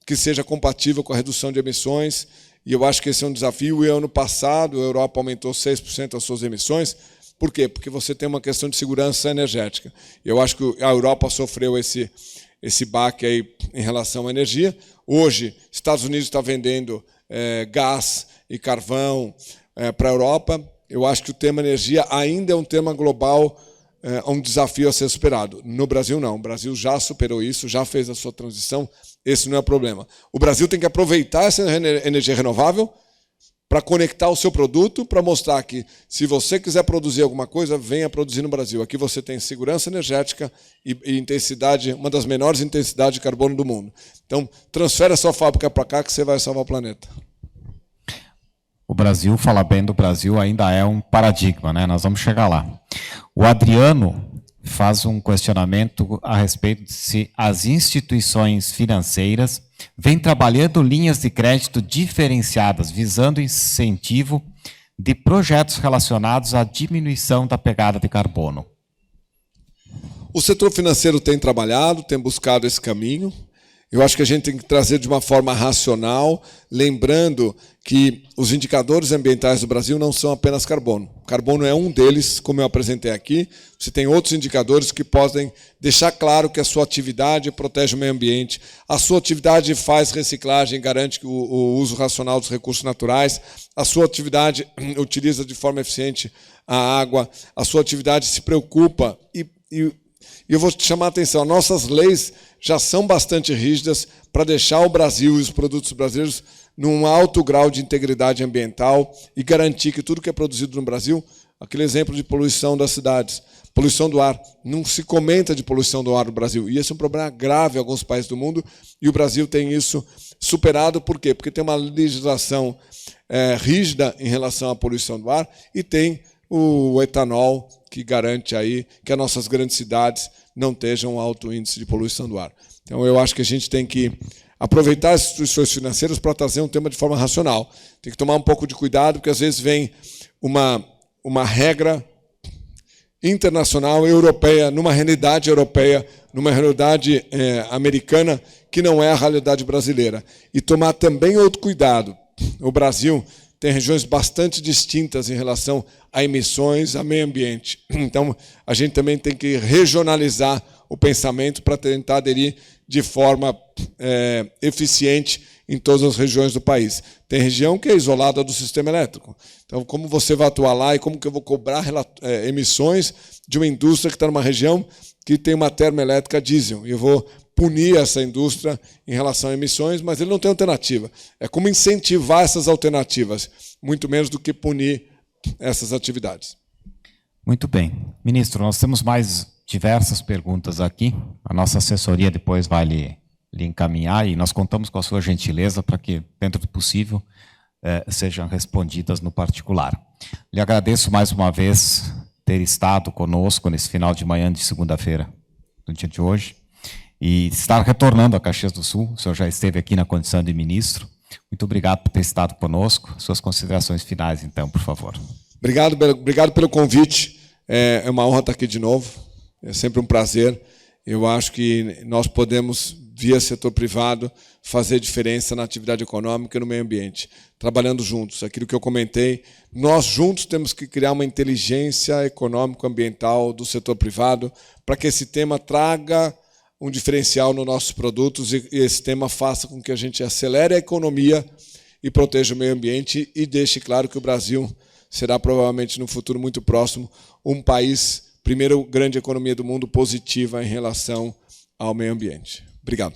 que seja compatível com a redução de emissões, e eu acho que esse é um desafio. E ano passado, a Europa aumentou 6% as suas emissões. Por quê? Porque você tem uma questão de segurança energética. Eu acho que a Europa sofreu esse baque aí em relação à energia. Hoje, Estados Unidos está vendendo gás e carvão para a Europa. Eu acho que o tema energia ainda é um tema global um desafio a ser superado. No Brasil, não. O Brasil já superou isso, já fez a sua transição. Esse não é o problema. O Brasil tem que aproveitar essa energia renovável para conectar o seu produto, para mostrar que, se você quiser produzir alguma coisa, venha produzir no Brasil. Aqui você tem segurança energética e intensidade, uma das menores intensidades de carbono do mundo. Então, transfere a sua fábrica para cá que você vai salvar o planeta.
O Brasil, falar bem do Brasil, ainda é um paradigma, né? Nós vamos chegar lá. O Adriano faz um questionamento a respeito de se as instituições financeiras vêm trabalhando linhas de crédito diferenciadas, visando incentivo de projetos relacionados à diminuição da pegada de carbono.
O setor financeiro tem trabalhado, tem buscado esse caminho. Eu acho que a gente tem que trazer de uma forma racional, lembrando que os indicadores ambientais do Brasil não são apenas carbono. Carbono é um deles, como eu apresentei aqui. Você tem outros indicadores que podem deixar claro que a sua atividade protege o meio ambiente, a sua atividade faz reciclagem, garante o uso racional dos recursos naturais, a sua atividade utiliza de forma eficiente a água, a sua atividade se preocupa e eu vou te chamar a atenção, nossas leis já são bastante rígidas para deixar o Brasil e os produtos brasileiros num alto grau de integridade ambiental e garantir que tudo que é produzido no Brasil, aquele exemplo de poluição das cidades, poluição do ar, não se comenta de poluição do ar no Brasil. E esse é um problema grave em alguns países do mundo e o Brasil tem isso superado. Por quê? Porque tem uma legislação rígida em relação à poluição do ar e tem o etanol, que garante aí que as nossas grandes cidades não tenham alto índice de poluição do ar. Então, eu acho que a gente tem que aproveitar as instituições financeiras para trazer um tema de forma racional. Tem que tomar um pouco de cuidado, porque às vezes vem uma regra internacional, europeia, numa realidade europeia, numa realidade americana, que não é a realidade brasileira. E tomar também outro cuidado. O Brasil tem regiões bastante distintas em relação a emissões, a meio ambiente. Então, a gente também tem que regionalizar o pensamento para tentar aderir de forma eficiente em todas as regiões do país. Tem região que é isolada do sistema elétrico. Então, como você vai atuar lá e como que eu vou cobrar emissões de uma indústria que está numa região que tem uma termoelétrica diesel? E eu vou punir essa indústria em relação a emissões, mas ele não tem alternativa. É como incentivar essas alternativas, muito menos do que punir essas atividades.
Muito bem. Ministro, nós temos mais diversas perguntas aqui. A nossa assessoria depois vai lhe encaminhar e nós contamos com a sua gentileza para que, dentro do possível, sejam respondidas no particular. Lhe agradeço mais uma vez ter estado conosco nesse final de manhã de segunda-feira, no dia de hoje, e estar retornando a Caxias do Sul. O senhor já esteve aqui na condição de ministro. Muito obrigado por ter estado conosco. Suas considerações finais, então, por favor.
Obrigado pelo convite. É uma honra estar aqui de novo. É sempre um prazer. Eu acho que nós podemos, via setor privado, fazer diferença na atividade econômica e no meio ambiente, trabalhando juntos. Aquilo que eu comentei, nós juntos temos que criar uma inteligência econômico-ambiental do setor privado para que esse tema traga um diferencial nos nossos produtos e esse tema faça com que a gente acelere a economia e proteja o meio ambiente e deixe claro que o Brasil será provavelmente no futuro muito próximo um país, primeira grande economia do mundo positiva em relação ao meio ambiente. Obrigado.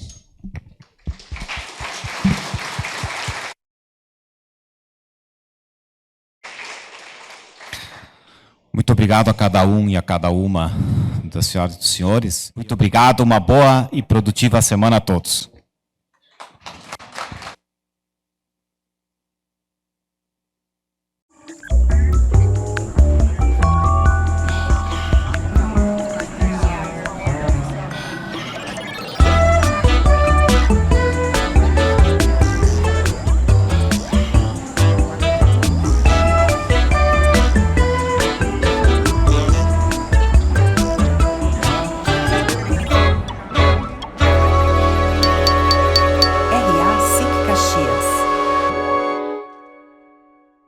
Muito obrigado a cada um e a cada uma das senhoras e dos senhores. Muito obrigado, uma boa e produtiva semana a todos.